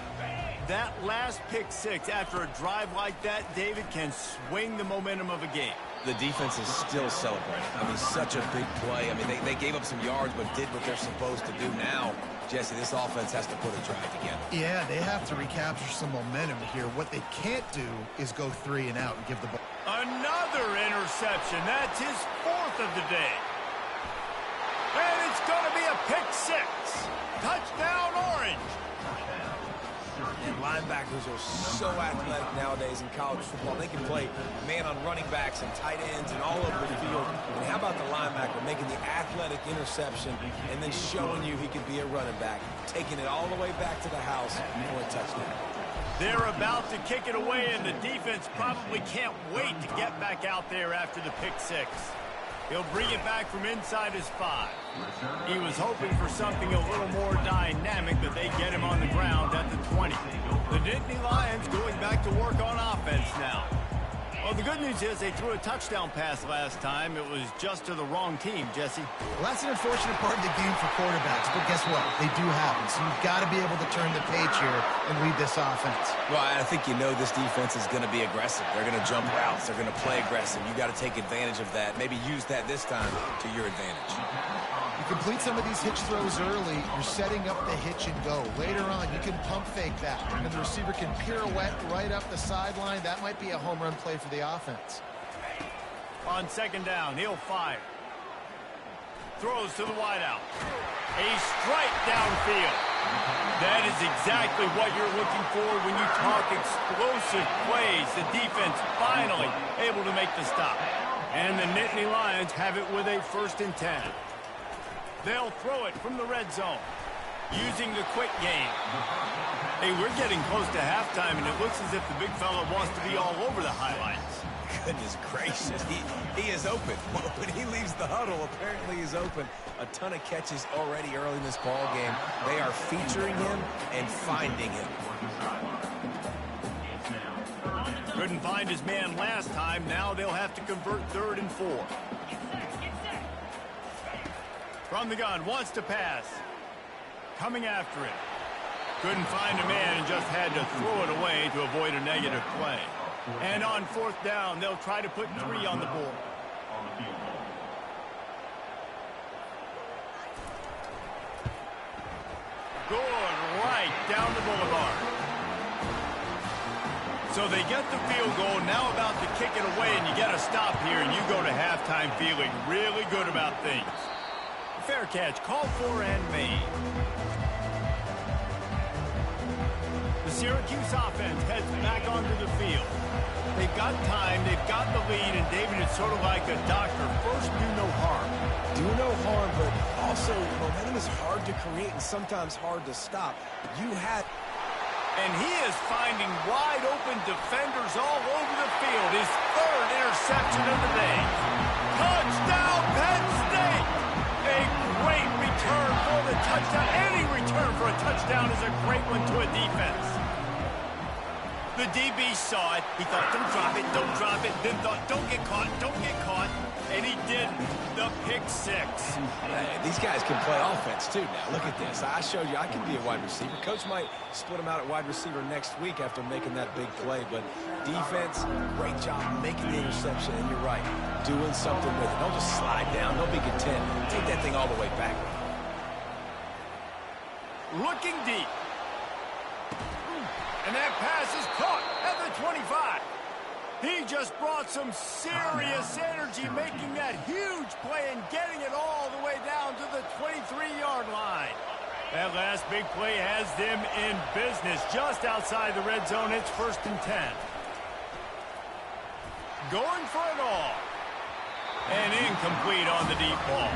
That last pick 6 after a drive like that, David, can swing the momentum of a game. The defense is still celebrating. I mean, such a big play. I mean, they gave up some yards but did what they're supposed to do. Now, Jesse, this offense has to put a drive together. Yeah, they have to recapture some momentum here. What they can't do is go 3 and out and give the ball. Another interception. That's his 4th of the day. And it's going to be a pick 6. Touchdown, Orange. And linebackers are so athletic nowadays in college football. They can play man on running backs and tight ends and all over the field. And how about the linebacker making the athletic interception and then showing you he could be a running back, taking it all the way back to the house for a touchdown. They're about to kick it away, and the defense probably can't wait to get back out there after the pick 6. He'll bring it back from inside his 5. He was hoping for something a little more dynamic, but they get him on the ground at the 20. The Nittany Lions going back to work on offense now. Well, the good news is they threw a touchdown pass last time. It was just to the wrong team, Jesse. Well, that's an unfortunate part of the game for quarterbacks, but guess what? They do happen, so you've got to be able to turn the page here and lead this offense. Well, I think you know this defense is going to be aggressive. They're going to jump routes. They're going to play aggressive. You got to take advantage of that. Maybe use that this time to your advantage. You complete some of these hitch throws early, you're setting up the hitch and go. Later on, you can pump fake that, and the receiver can pirouette right up the sideline. That might be a home run play for the offense. On 2nd down, he'll fire. Throws to the wideout. A strike downfield. That is exactly what you're looking for when you talk explosive plays. The defense finally able to make the stop. And the Nittany Lions have it with a 1st and 10. They'll throw it from the red zone using the quick game. Hey, we're getting close to halftime, and it looks as if the big fella wants to be all over the highlights. Goodness gracious, he is open. When he leaves the huddle, apparently he's open. A ton of catches already early in this ball game. They are featuring him and finding him. Couldn't find his man last time. Now they'll have to convert 3rd and 4. From the gun, wants to pass. Coming after it. Couldn't find a man and just had to throw it away to avoid a negative play. And on 4th down, they'll try to put 3 on the board. Good right down the boulevard. So they get the field goal, now about to kick it away, and you get a stop here, and you go to halftime feeling really good about things. Fair catch, called for and made. The Syracuse offense heads back onto the field. They've got time, they've got the lead, and David, it's sort of like a doctor. First, do no harm. Do no harm, but also momentum is hard to create and sometimes hard to stop. You had... And he is finding wide-open defenders all over the field. His 3rd interception of the day. Touchdown, Penn State! A great return for the touchdown. Any return for a touchdown is a great one to a defense. The DB saw it. He thought, don't drop it. Then thought, don't get caught. And he did the pick 6. These guys can play offense, too, now. Look at this. I showed you I can be a wide receiver. Coach might split him out at wide receiver next week after making that big play. But defense, great job making the interception. And you're right, doing something with it. Don't just slide down. Don't be content. Take that thing all the way back. Looking deep. And that pass is caught at the 25. He just brought some serious energy, making that huge play and getting it all the way down to the 23-yard line. That last big play has them in business just outside the red zone. It's 1st and 10. Going for it all. And incomplete on the deep ball.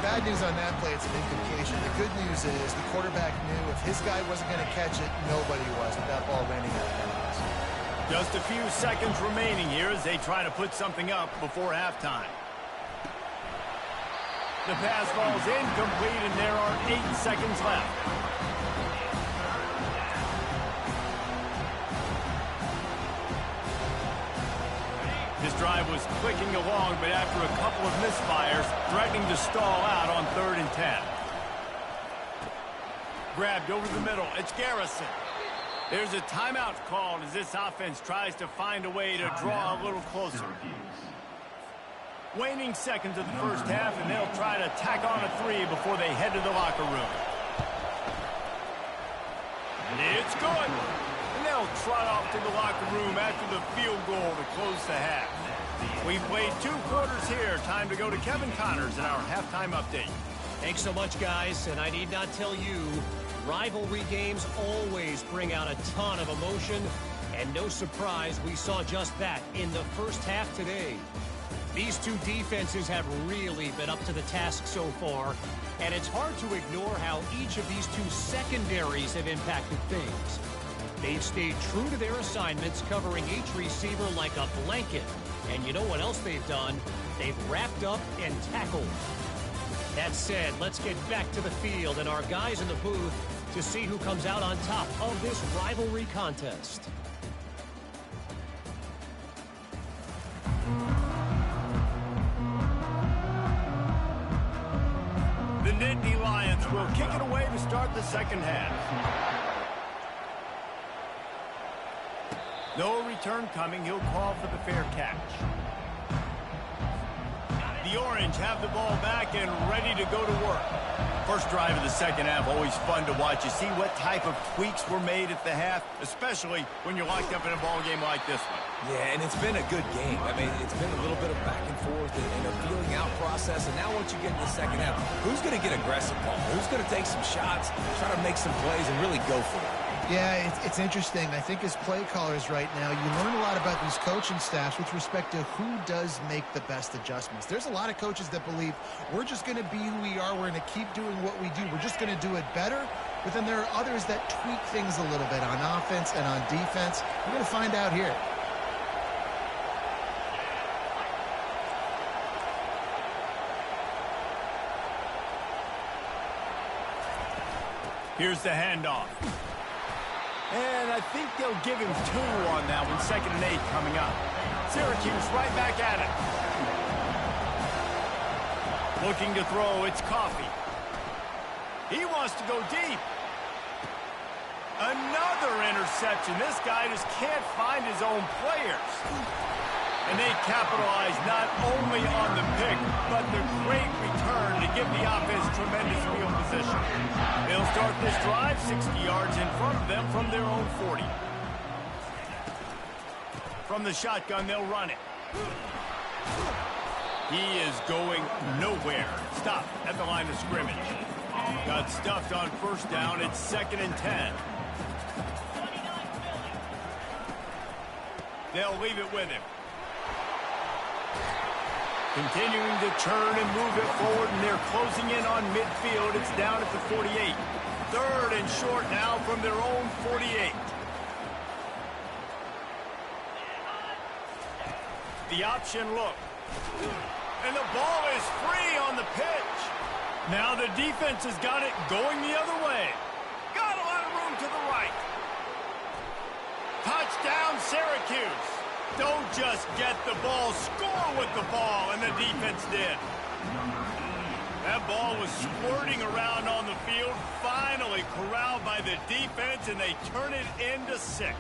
Bad news on that play, it's an incompletion. The good news is the quarterback knew if his guy wasn't going to catch it, nobody was with that ball landing out of bounds. Just a few seconds remaining here as they try to put something up before halftime. The pass ball's incomplete, and there are 8 seconds left. This drive was clicking along, but after a couple of misfires, threatening to stall out on 3rd and 10. Grabbed over the middle. It's Garrison. There's a timeout called as this offense tries to find a way to draw a little closer. Waning seconds of the first half, and they'll try to tack on a 3 before they head to the locker room. It's good. And they'll trot off to the locker room after the field goal to close the half. We've played 2 quarters here. Time to go to Kevin Connors in our halftime update. Thanks so much, guys. And I need not tell you, rivalry games always bring out a ton of emotion. And no surprise, we saw just that in the first half today. These 2 defenses have really been up to the task so far. And it's hard to ignore how each of these 2 secondaries have impacted things. They've stayed true to their assignments, covering each receiver like a blanket. And you know what else they've done? They've wrapped up and tackled. That said, let's get back to the field and our guys in the booth to see who comes out on top of this rivalry contest. The Nittany Lions will kick it away to start the second half. No return coming. He'll call for the fair catch. The Orange have the ball back and ready to go to work. First drive of the second half, always fun to watch. You see what type of tweaks were made at the half, especially when you're locked up in a ball game like this one. Yeah, and it's been a good game. I mean, it's been a little bit of back and forth and a feeling out process. And now once you get in the second half, who's going to get aggressive, Paul? Who's going to take some shots, try to make some plays, and really go for it? Yeah, it's interesting. I think as play callers right now, you learn a lot about these coaching staffs with respect to who does make the best adjustments. There's a lot of coaches that believe we're just going to be who we are. We're going to keep doing what we do. We're just going to do it better. But then there are others that tweak things a little bit on offense and on defense. We're going to find out here. Here's the handoff. And I think they'll give him 2 on that one. 2nd and 8 coming up. Syracuse right back at it. Looking to throw, it's Coffee. He wants to go deep. Another interception. This guy just can't find his own players. And they capitalize not only on the pick, but the great return to give the offense tremendous field position. They'll start this drive 60 yards in front of them from their own 40. From the shotgun, they'll run it. He is going nowhere. Stop at the line of scrimmage. Got stuffed on first down. It's 2nd and 10. They'll leave it with him. Continuing to turn and move it forward, and they're closing in on midfield. It's down at the 48. 3rd and short now from their own 48. The option look. And the ball is free on the pitch. Now the defense has got it going the other way. Got a lot of room to the right. Touchdown, Syracuse. Don't just get the ball, score with the ball, and the defense did. That ball was squirting around on the field, finally corralled by the defense, and they turn it into 6.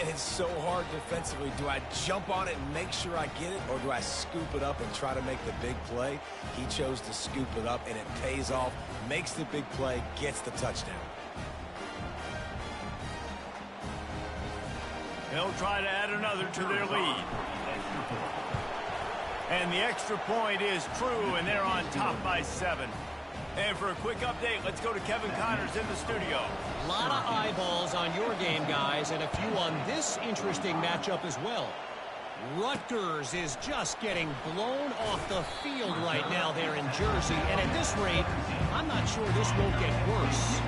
And it's so hard defensively. Do I jump on it and make sure I get it, or do I scoop it up and try to make the big play? He chose to scoop it up, and it pays off, makes the big play, gets the touchdown. They'll try to add another to their lead. And the extra point is true, and they're on top by 7. And for a quick update, let's go to Kevin Connors in the studio. A lot of eyeballs on your game, guys, and a few on this interesting matchup as well. Rutgers is just getting blown off the field right now there in Jersey, and at this rate, I'm not sure this won't get worse.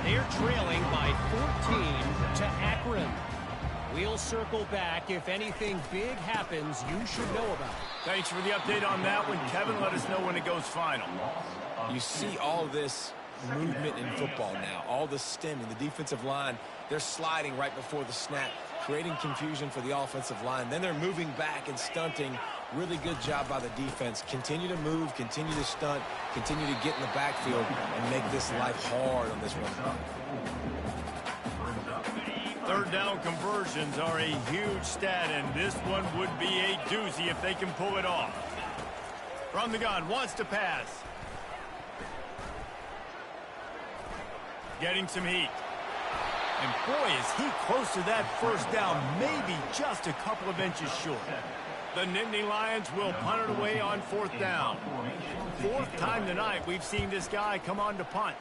They're trailing by 14 to Akron. We'll circle back. If anything big happens, you should know about it. Thanks for the update on that one, Kevin. Let us know when it goes final. You see all this movement in football now, all the stemming, the defensive line, they're sliding right before the snap, creating confusion for the offensive line. Then they're moving back and stunting. Really good job by the defense. Continue to move, continue to stunt, continue to get in the backfield and make this life hard on this run block. 3rd down conversions are a huge stat, and this one would be a doozy if they can pull it off. From the gun, wants to pass. Getting some heat. And boy, is he close to that first down, maybe just a couple of inches short. The Nittany Lions will punt it away on 4th down. 4th time tonight we've seen this guy come on to punt.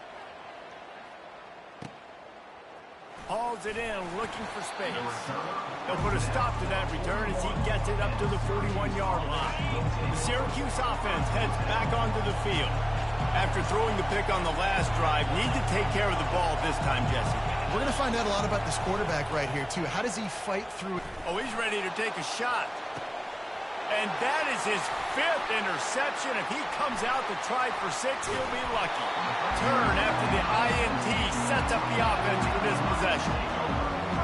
Hauls it in, looking for space. They'll put a stop to that return as he gets it up to the 41-yard line. The Syracuse offense heads back onto the field. After throwing the pick on the last drive, need to take care of the ball this time, Jesse. We're going to find out a lot about this quarterback right here, too. How does he fight through it? Oh, he's ready to take a shot. And that is his 5th interception. If he comes out to try for 6, he'll be lucky. Turn after the INT sets up the offense for this possession.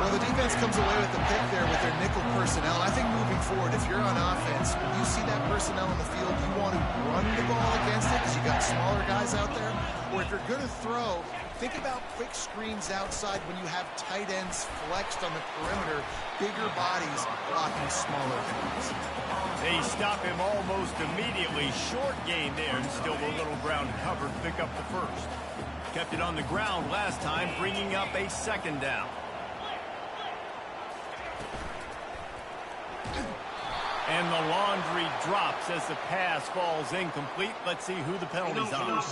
Well, the defense comes away with the pick there with their nickel personnel. I think moving forward, if you're on offense, when you see that personnel in the field, you want to run the ball against it because you got smaller guys out there. Or if you're going to throw, think about quick screens outside when you have tight ends flexed on the perimeter, bigger bodies blocking smaller guys. They stop him almost immediately. Short gain there, and still a little ground covered. Pick up the first. Kept it on the ground last time, bringing up a 2nd down. And the laundry drops as the pass falls incomplete. Let's see who the penalty's on.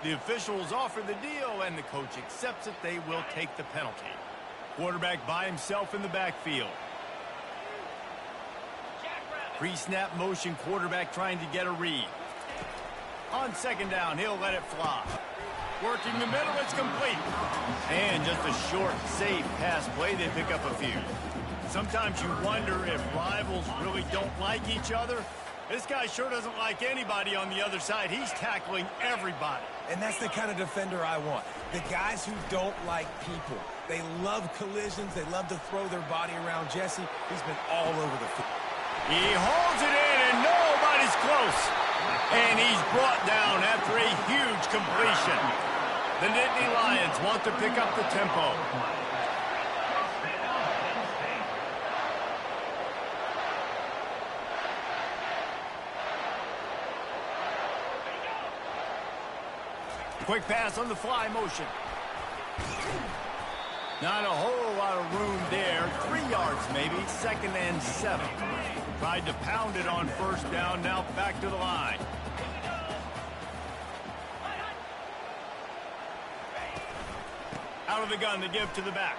The officials offer the deal, and the coach accepts it. They will take the penalty. Quarterback by himself in the backfield. Pre-snap motion, quarterback trying to get a read. On 2nd down, he'll let it fly. Working the middle, it's complete. And just a short, safe pass play, they pick up a few. Sometimes you wonder if rivals really don't like each other. This guy sure doesn't like anybody on the other side. He's tackling everybody. And that's the kind of defender I want. The guys who don't like people. They love collisions. They love to throw their body around. Jesse, he's been all over the field. He holds it in, and nobody's close. And he's brought down after a huge completion. The Nittany Lions want to pick up the tempo. Quick pass on the fly motion. Not a whole lot of room there. 3 yards maybe. 2nd and 7. Tried to pound it on 1st down. Now back to the line. Out of the gun to give to the back.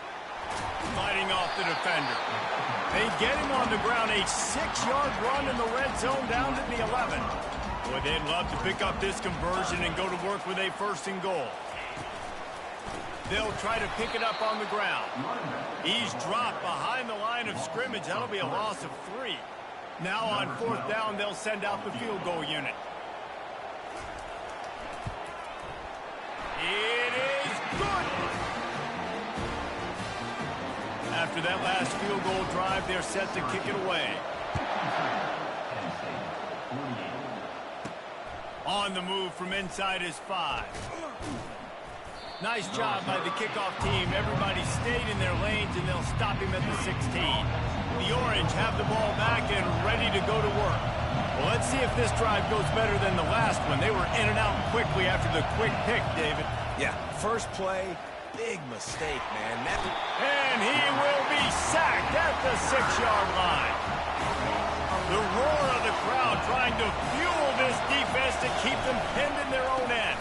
Fighting off the defender. They get him on the ground. A 6-yard run in the red zone down to the 11. Boy, they'd love to pick up this conversion and go to work with a 1st and goal. They'll try to pick it up on the ground. He's dropped behind the line of scrimmage. That'll be a loss of 3. Now on 4th down, they'll send out the field goal unit. It is good. After that last field goal drive, they're set to kick it away. On the move from inside his 5. Nice job by the kickoff team. Everybody stayed in their lanes, and they'll stop him at the 16. The Orange have the ball back and ready to go to work. Well, let's see if this drive goes better than the last one. They were in and out quickly after the quick pick, David. Yeah, first play, big mistake, man. And he will be sacked at the 6-yard line. The roar of the crowd trying to fuel this defense to keep them pinned in their own end.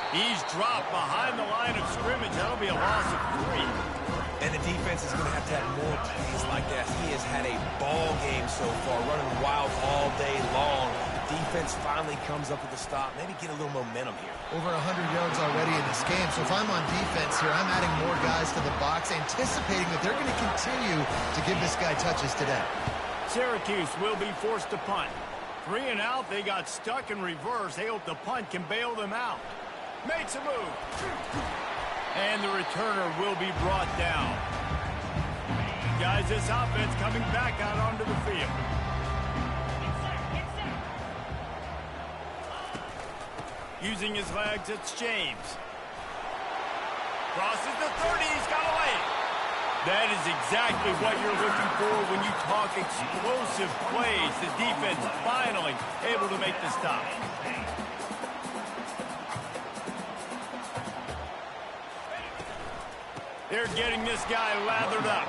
He's dropped behind the line of scrimmage. That'll be a loss of 3. And the defense is going to have more plays like that. He has had a ball game so far, running wild all day long. Defense finally comes up with a stop. Maybe get a little momentum here. Over 100 yards already in this game. So if I'm on defense here, I'm adding more guys to the box, anticipating that they're going to continue to give this guy touches today. Syracuse will be forced to punt. 3 and out. They got stuck in reverse. They hope the punt can bail them out. Makes a move. And the returner will be brought down. Guys, this offense coming back out onto the field. Using his legs, it's James. Crosses the 30, he's got away. That is exactly what you're looking for when you talk explosive plays. The defense finally able to make the stop. They're getting this guy lathered up.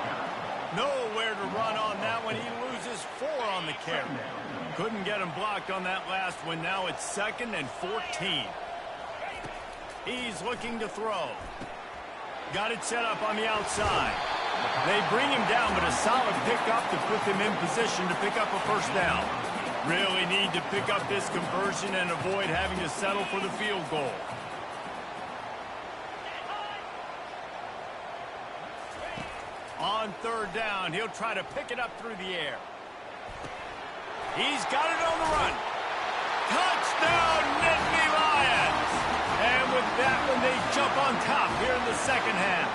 Nowhere to run on that one. He loses 4 on the carry. Couldn't get him blocked on that last one. Now it's 2nd and 14. He's looking to throw. Got it set up on the outside. They bring him down, but a solid pickup to put them in position to pick up a first down. Really need to pick up this conversion and avoid having to settle for the field goal. On 3rd down, he'll try to pick it up through the air. He's got it on the run. Touchdown, Nittany Lions! And with that one, they jump on top here in the 2nd half.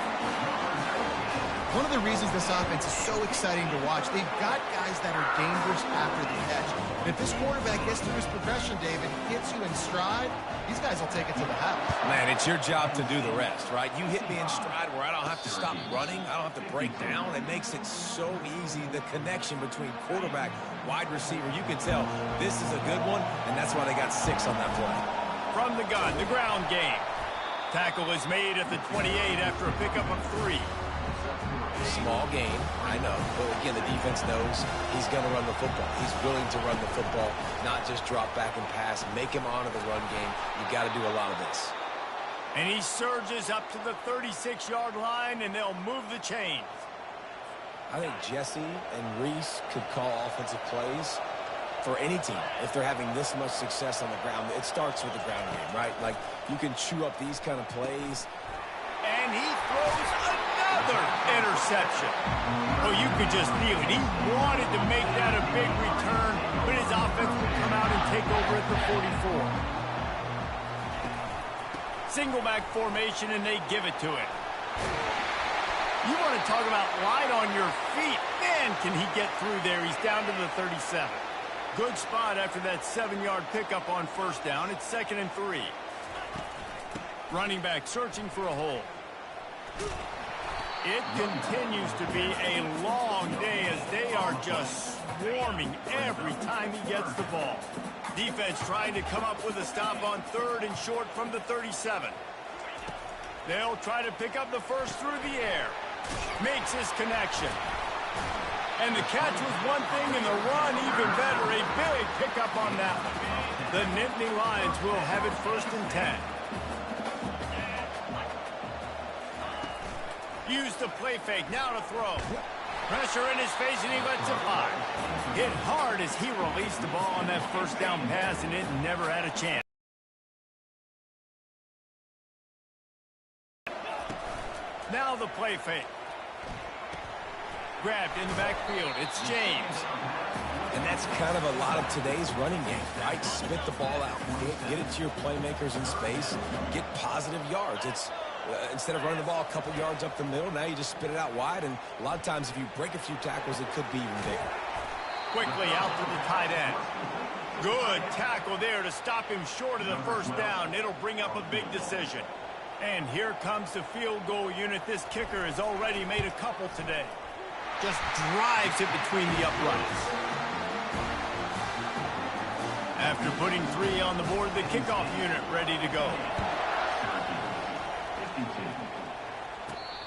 One of the reasons this offense is so exciting to watch, they've got guys that are dangerous after the catch. And if this quarterback gets through his progression, David, hits you in stride, these guys will take it to the house. Man, it's your job to do the rest, right? You hit me in stride where I don't have to stop running. I don't have to break down. It makes it so easy, the connection between quarterback, wide receiver. You can tell this is a good one, and that's why they got 6 on that play. From the gun, the ground game. Tackle is made at the 28 after a pickup of 3. Small gain, I know, but again, the defense knows he's going to run the football. He's willing to run the football, not just drop back and pass, make him honor the run game. You got to do a lot of this. And he surges up to the 36-yard line, and they'll move the chains. I think Jesse and Reese could call offensive plays for any team if they're having this much success on the ground. It starts with the ground game, right? Like, you can chew up these kind of plays. And he throws another interception. Oh, you could just feel it. He wanted to make that a big return, but his offense would come out and take over at the 44. Single back formation, and they give it to him. You want to talk about light on your feet. Man, can he get through there. He's down to the 37. Good spot after that 7-yard pickup on 1st down. It's 2nd and 3. Running back searching for a hole. It continues to be a long day as they are just swarming every time he gets the ball. Defense trying to come up with a stop on 3rd and short from the 37. They'll try to pick up the first through the air. Makes his connection. And the catch was one thing, and the run even better. A big pickup on that one. The Nittany Lions will have it 1st and 10. Use the play fake, now to throw. Pressure in his face, and he lets it fly. Hit hard as he released the ball on that 1st down pass, and it never had a chance. Now the play fake. Grabbed in the backfield. It's James. And that's kind of a lot of today's running game, right? Spit the ball out. Get it to your playmakers in space. Get positive yards. It's instead of running the ball a couple yards up the middle, now you just spit it out wide. And a lot of times if you break a few tackles, it could be even bigger. Quickly out to the tight end. Good tackle there to stop him short of the 1st down. It'll bring up a big decision. And here comes the field goal unit. This kicker has already made a couple today. Just drives it between the uprights. After putting 3 on the board, the kickoff unit ready to go.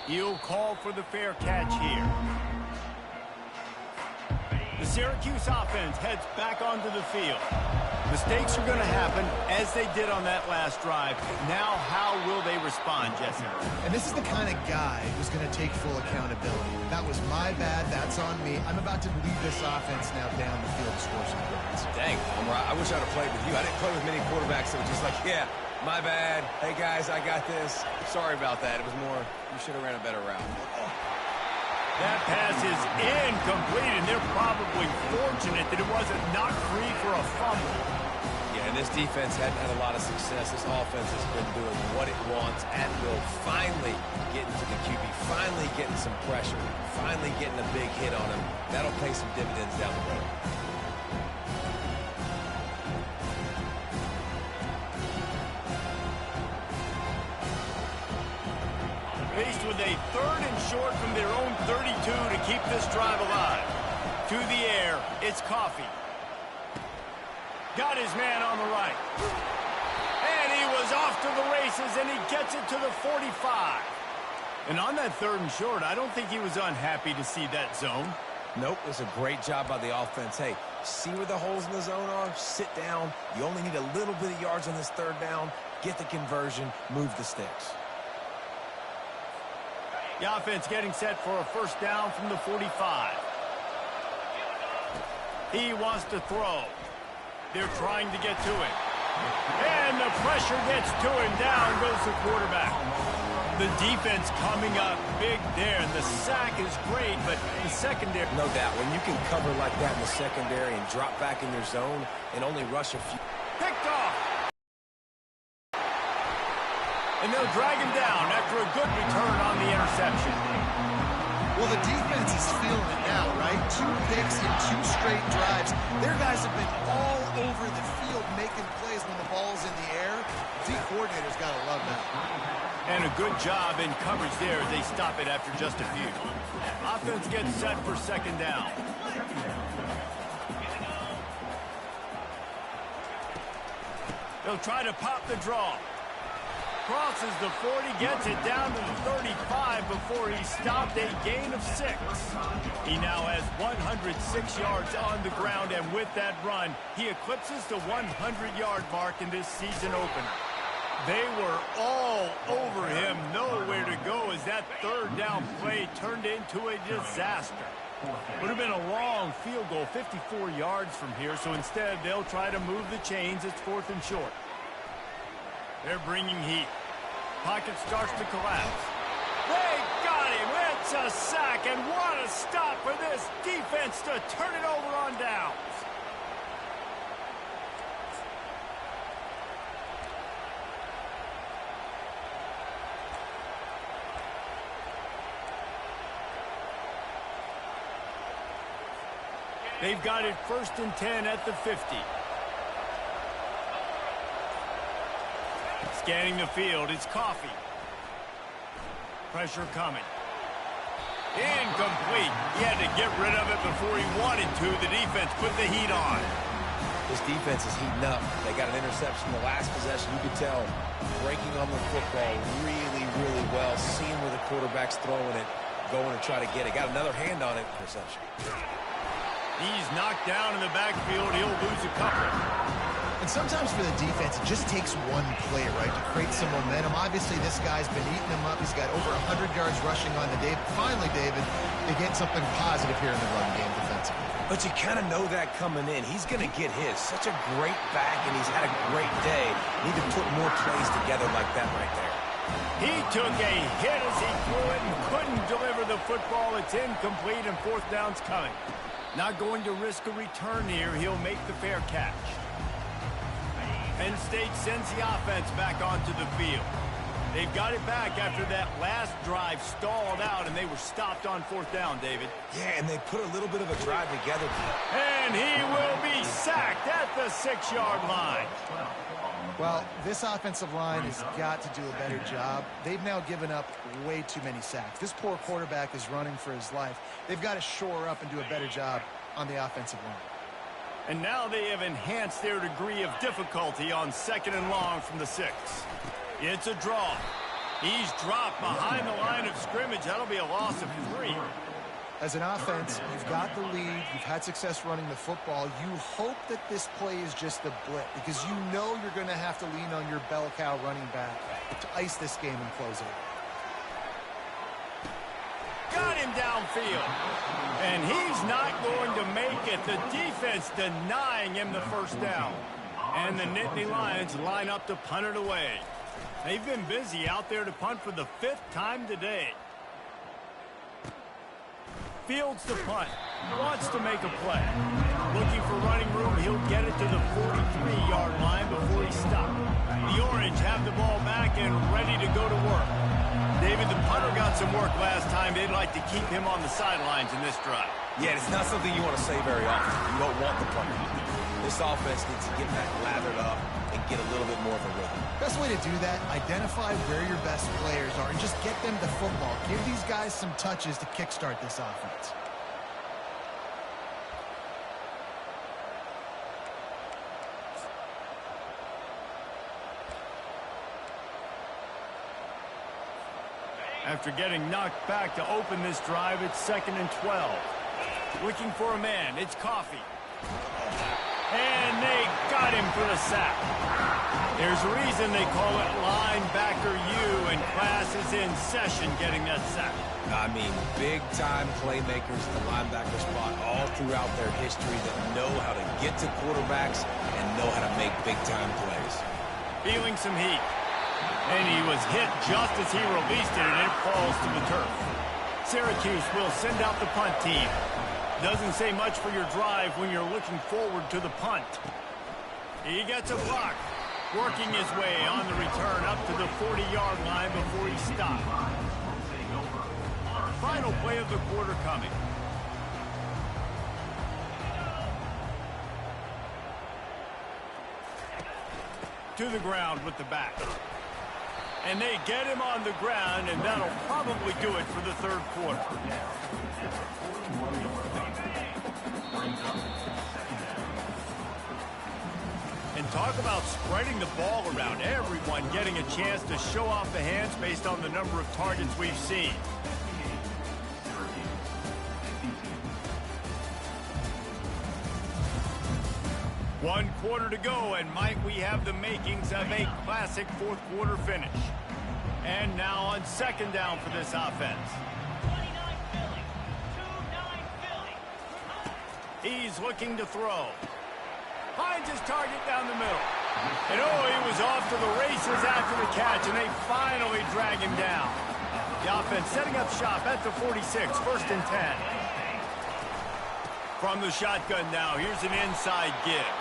He'll call for the fair catch here. The Syracuse offense heads back onto the field. Mistakes are going to happen, as they did on that last drive. Now, how will they respond, Jesse? And this is the kind of guy who's going to take full accountability. That was my bad. That's on me. I'm about to lead this offense now down the field to score some points. Dang, Homer, I wish I'd have played with you. I didn't play with many quarterbacks that were just like, yeah, my bad. Hey, guys, I got this. Sorry about that. It was more, you should have ran a better route. That pass is incomplete, and they're probably fortunate that it wasn't knocked free for a fumble. Yeah, and this defense hadn't had a lot of success. This offense has been doing what it wants at will. Finally getting to the QB, finally getting some pressure, finally getting a big hit on him. That'll pay some dividends down the road. Faced with with a 3rd and short from their own 32 to keep this drive alive. To the air, it's Coffee. Got his man on the right. And he was off to the races, and he gets it to the 45. And on that 3rd and short, I don't think he was unhappy to see that zone. Nope, it was a great job by the offense. Hey, see where the holes in the zone are? Sit down. You only need a little bit of yards on this 3rd down. Get the conversion, move the sticks. The offense getting set for a 1st down from the 45. He wants to throw. They're trying to get to it. And the pressure gets to him. Down goes the quarterback. The defense coming up big there. And the sack is great, but the secondary... No doubt. When you can cover like that in the secondary and drop back in your zone and only rush a few... Picked off. And they'll drag him down after a good return on the interception. Well, the defense is feeling it now, right? 2 picks in 2 straight drives. Their guys have been all over the field making plays when the ball's in the air. D coordinator's got to love that. And a good job in coverage there as they stop it after just a few. Offense gets set for 2nd down. They'll try to pop the draw. Crosses the 40, gets it down to the 35 before he stopped, a gain of 6. He now has 106 yards on the ground, and with that run, he eclipses the 100-yard mark in this season opener. They were all over him, nowhere to go as that 3rd down play turned into a disaster. Would have been a long field goal, 54 yards from here, so instead they'll try to move the chains. It's 4th and short. They're bringing heat. Pocket starts to collapse. They got him. It's a sack, and what a stop for this defense to turn it over on downs. They've got it 1st and 10 at the 50. Scanning the field, it's Coffee. Pressure coming. Incomplete. He had to get rid of it before he wanted to. The defense put the heat on. This defense is heating up. They got an interception the last possession. You could tell breaking on the football really, really well, seeing where the quarterback's throwing it, going to try to get it. Got another hand on it. Interception. He's knocked down in the backfield. He'll lose a couple. And sometimes for the defense, it just takes one play, right, to create some momentum. Obviously, this guy's been eating them up. He's got over 100 yards rushing on the day. Finally, David, they get something positive here in the run game defensively. But you kind of know that coming in. He's going to get his. Such a great back, and he's had a great day. Need to put more plays together like that right there. He took a hit as he threw it and couldn't deliver the football. It's incomplete, and 4th down's coming. Not going to risk a return here. He'll make the fair catch. Penn State sends the offense back onto the field. They've got it back after that last drive stalled out, and they were stopped on 4th down, David. Yeah, and they put a little bit of a drive together. And he will be sacked at the 6-yard line. Well, this offensive line has got to do a better job. They've now given up way too many sacks. This poor quarterback is running for his life. They've got to shore up and do a better job on the offensive line. And now they have enhanced their degree of difficulty on 2nd and long from the 6. It's a draw. He's dropped behind the line of scrimmage. That'll be a loss of 3. As an offense, you've got the lead. You've had success running the football. You hope that this play is just a blip because you know you're going to have to lean on your bell cow running back to ice this game and close it. Got him downfield. And he's not going to make it. The defense denying him the 1st down. And the Nittany Lions line up to punt it away. They've been busy out there to punt for the 5th time today. Fields to punt. wants to make a play. Looking for running room, he'll get it to the 43-yard line before he stops. The Orange have the ball back and ready to go to work. David, the punter got some work last time. They'd like to keep him on the sidelines in this drive. Yeah, it's not something you want to say very often. You don't want the punter. This offense needs to get back lathered up and get a little bit more of a rhythm. Best way to do that, identify where your best players are and just get them the football. Give these guys some touches to kickstart this offense. After getting knocked back to open this drive, it's 2nd and 12. Looking for a man, it's Coffee. And they got him for the sack. There's a reason they call it linebacker U, and class is in session getting that sack. I mean, big-time playmakers at the linebacker spot all throughout their history that know how to get to quarterbacks and know how to make big-time plays. Feeling some heat. And he was hit just as he released it, and it falls to the turf. Syracuse will send out the punt team. Doesn't say much for your drive when you're looking forward to the punt. He gets a block, working his way on the return up to the 40-yard line before he stopped. Final play of the quarter coming. To the ground with the back. And they get him on the ground, and that'll probably do it for the third quarter. And talk about spreading the ball around. Everyone getting a chance to show off the hands based on the number of targets we've seen. One quarter to go, and might we have the makings of a classic fourth quarter finish. And now on 2nd down for this offense. He's looking to throw. Finds his target down the middle. And oh, he was off to the races after the catch, and they finally drag him down. The offense setting up shop at the 46, 1st and 10. From the shotgun now, here's an inside give.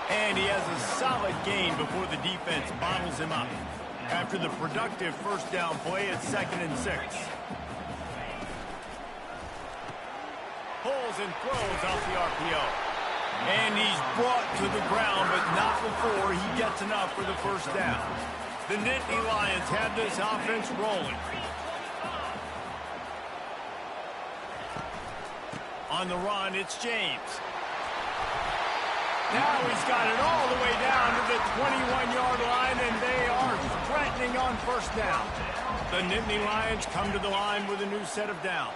And he has a solid gain before the defense bottles him up. After the productive first down play, it's 2nd and 6. Pulls and throws off the RPO. And he's brought to the ground, but not before he gets enough for the first down. The Nittany Lions have this offense rolling. On the run, it's James. Now he's got it all the way down to the 21-yard line, and they are threatening on first down. The Nittany Lions come to the line with a new set of downs.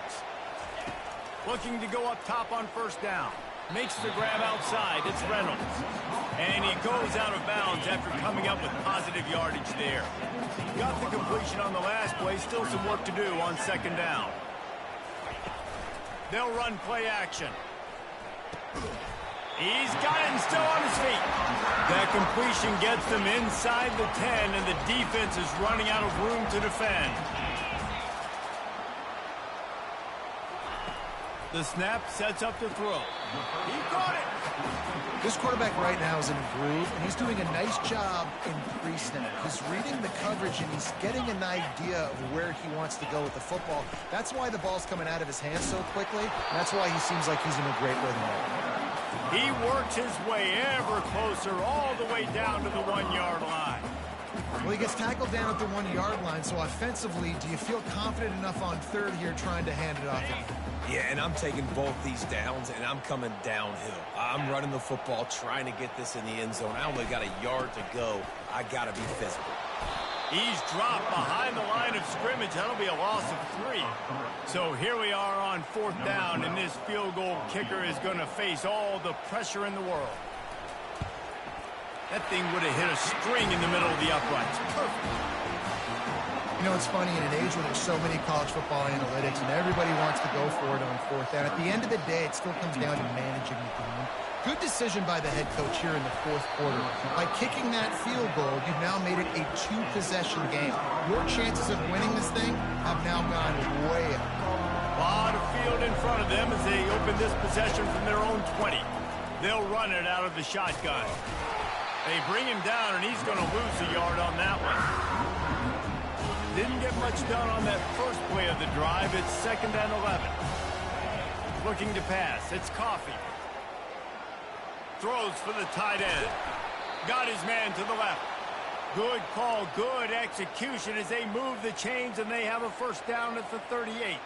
Looking to go up top on first down. Makes the grab outside. It's Reynolds. And he goes out of bounds after coming up with positive yardage there. Got the completion on the last play. Still some work to do on 2nd down. They'll run play action. He's got it and still on his feet. That completion gets them inside the 10, and the defense is running out of room to defend. The snap sets up the throw. He caught it. This quarterback right now is in a groove, and he's doing a nice job in pre-snap. He's reading the coverage, and he's getting an idea of where he wants to go with the football. That's why the ball's coming out of his hands so quickly, and that's why he seems like he's in a great rhythm. He works his way ever closer all the way down to the 1-yard line. Well, he gets tackled down at the 1-yard line, so offensively, do you feel confident enough on 3rd here trying to hand it off? Yeah, and I'm taking both these downs, and I'm coming downhill. I'm running the football, trying to get this in the end zone. I only got a yard to go. I got to be physical. He's dropped behind the line of scrimmage. That'll be a loss of 3. So here we are on 4th down, and this field goal kicker is going to face all the pressure in the world. That thing would have hit a string in the middle of the uprights. Perfect. You know, it's funny, in an age where there's so many college football analytics and everybody wants to go for it on 4th down, at the end of the day, it still comes down to managing the game. Good decision by the head coach here in the 4th quarter. By kicking that field goal, you've now made it a 2-possession game. Your chances of winning this thing have now gone way up. A lot of field in front of them as they open this possession from their own 20. They'll run it out of the shotgun. They bring him down, and he's going to lose a yard on that one. Didn't get much done on that first play of the drive. It's 2nd and 11. Looking to pass. It's Coffee. Throws for the tight end. Got his man to the left. Good call, good execution as they move the chains, and they have a first down at the 38.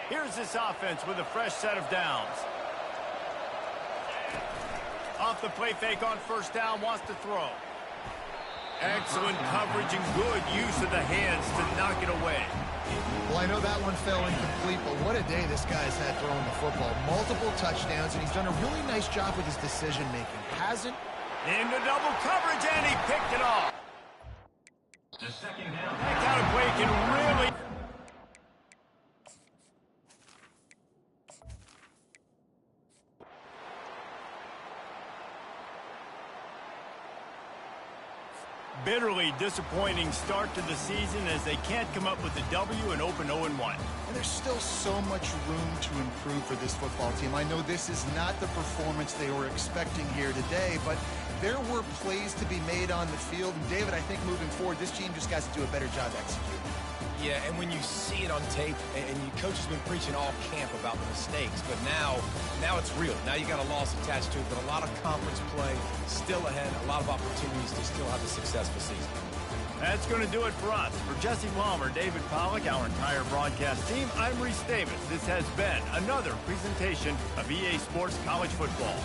Here's this offense with a fresh set of downs. Off the play fake on first down, wants to throw. Excellent coverage and good use of the hands to knock it away. Well, I know that one fell incomplete, but what a day this guy's had throwing the football. Multiple touchdowns, and he's done a really nice job with his decision-making. Hasn't? Into double coverage, and he picked it off. That kind of play can really... Bitterly disappointing start to the season as they can't come up with the W and open 0-1. And there's still so much room to improve for this football team. I know this is not the performance they were expecting here today, but there were plays to be made on the field. And David, I think moving forward, this team just got to do a better job executing. Yeah, and when you see it on tape, and your coach has been preaching all camp about the mistakes, but now it's real. Now you got a loss attached to it, but a lot of conference play still ahead, a lot of opportunities to still have a successful season. That's going to do it for us. For Jesse Palmer, David Pollack, our entire broadcast team, I'm Reese Davis. This has been another presentation of EA Sports College Football.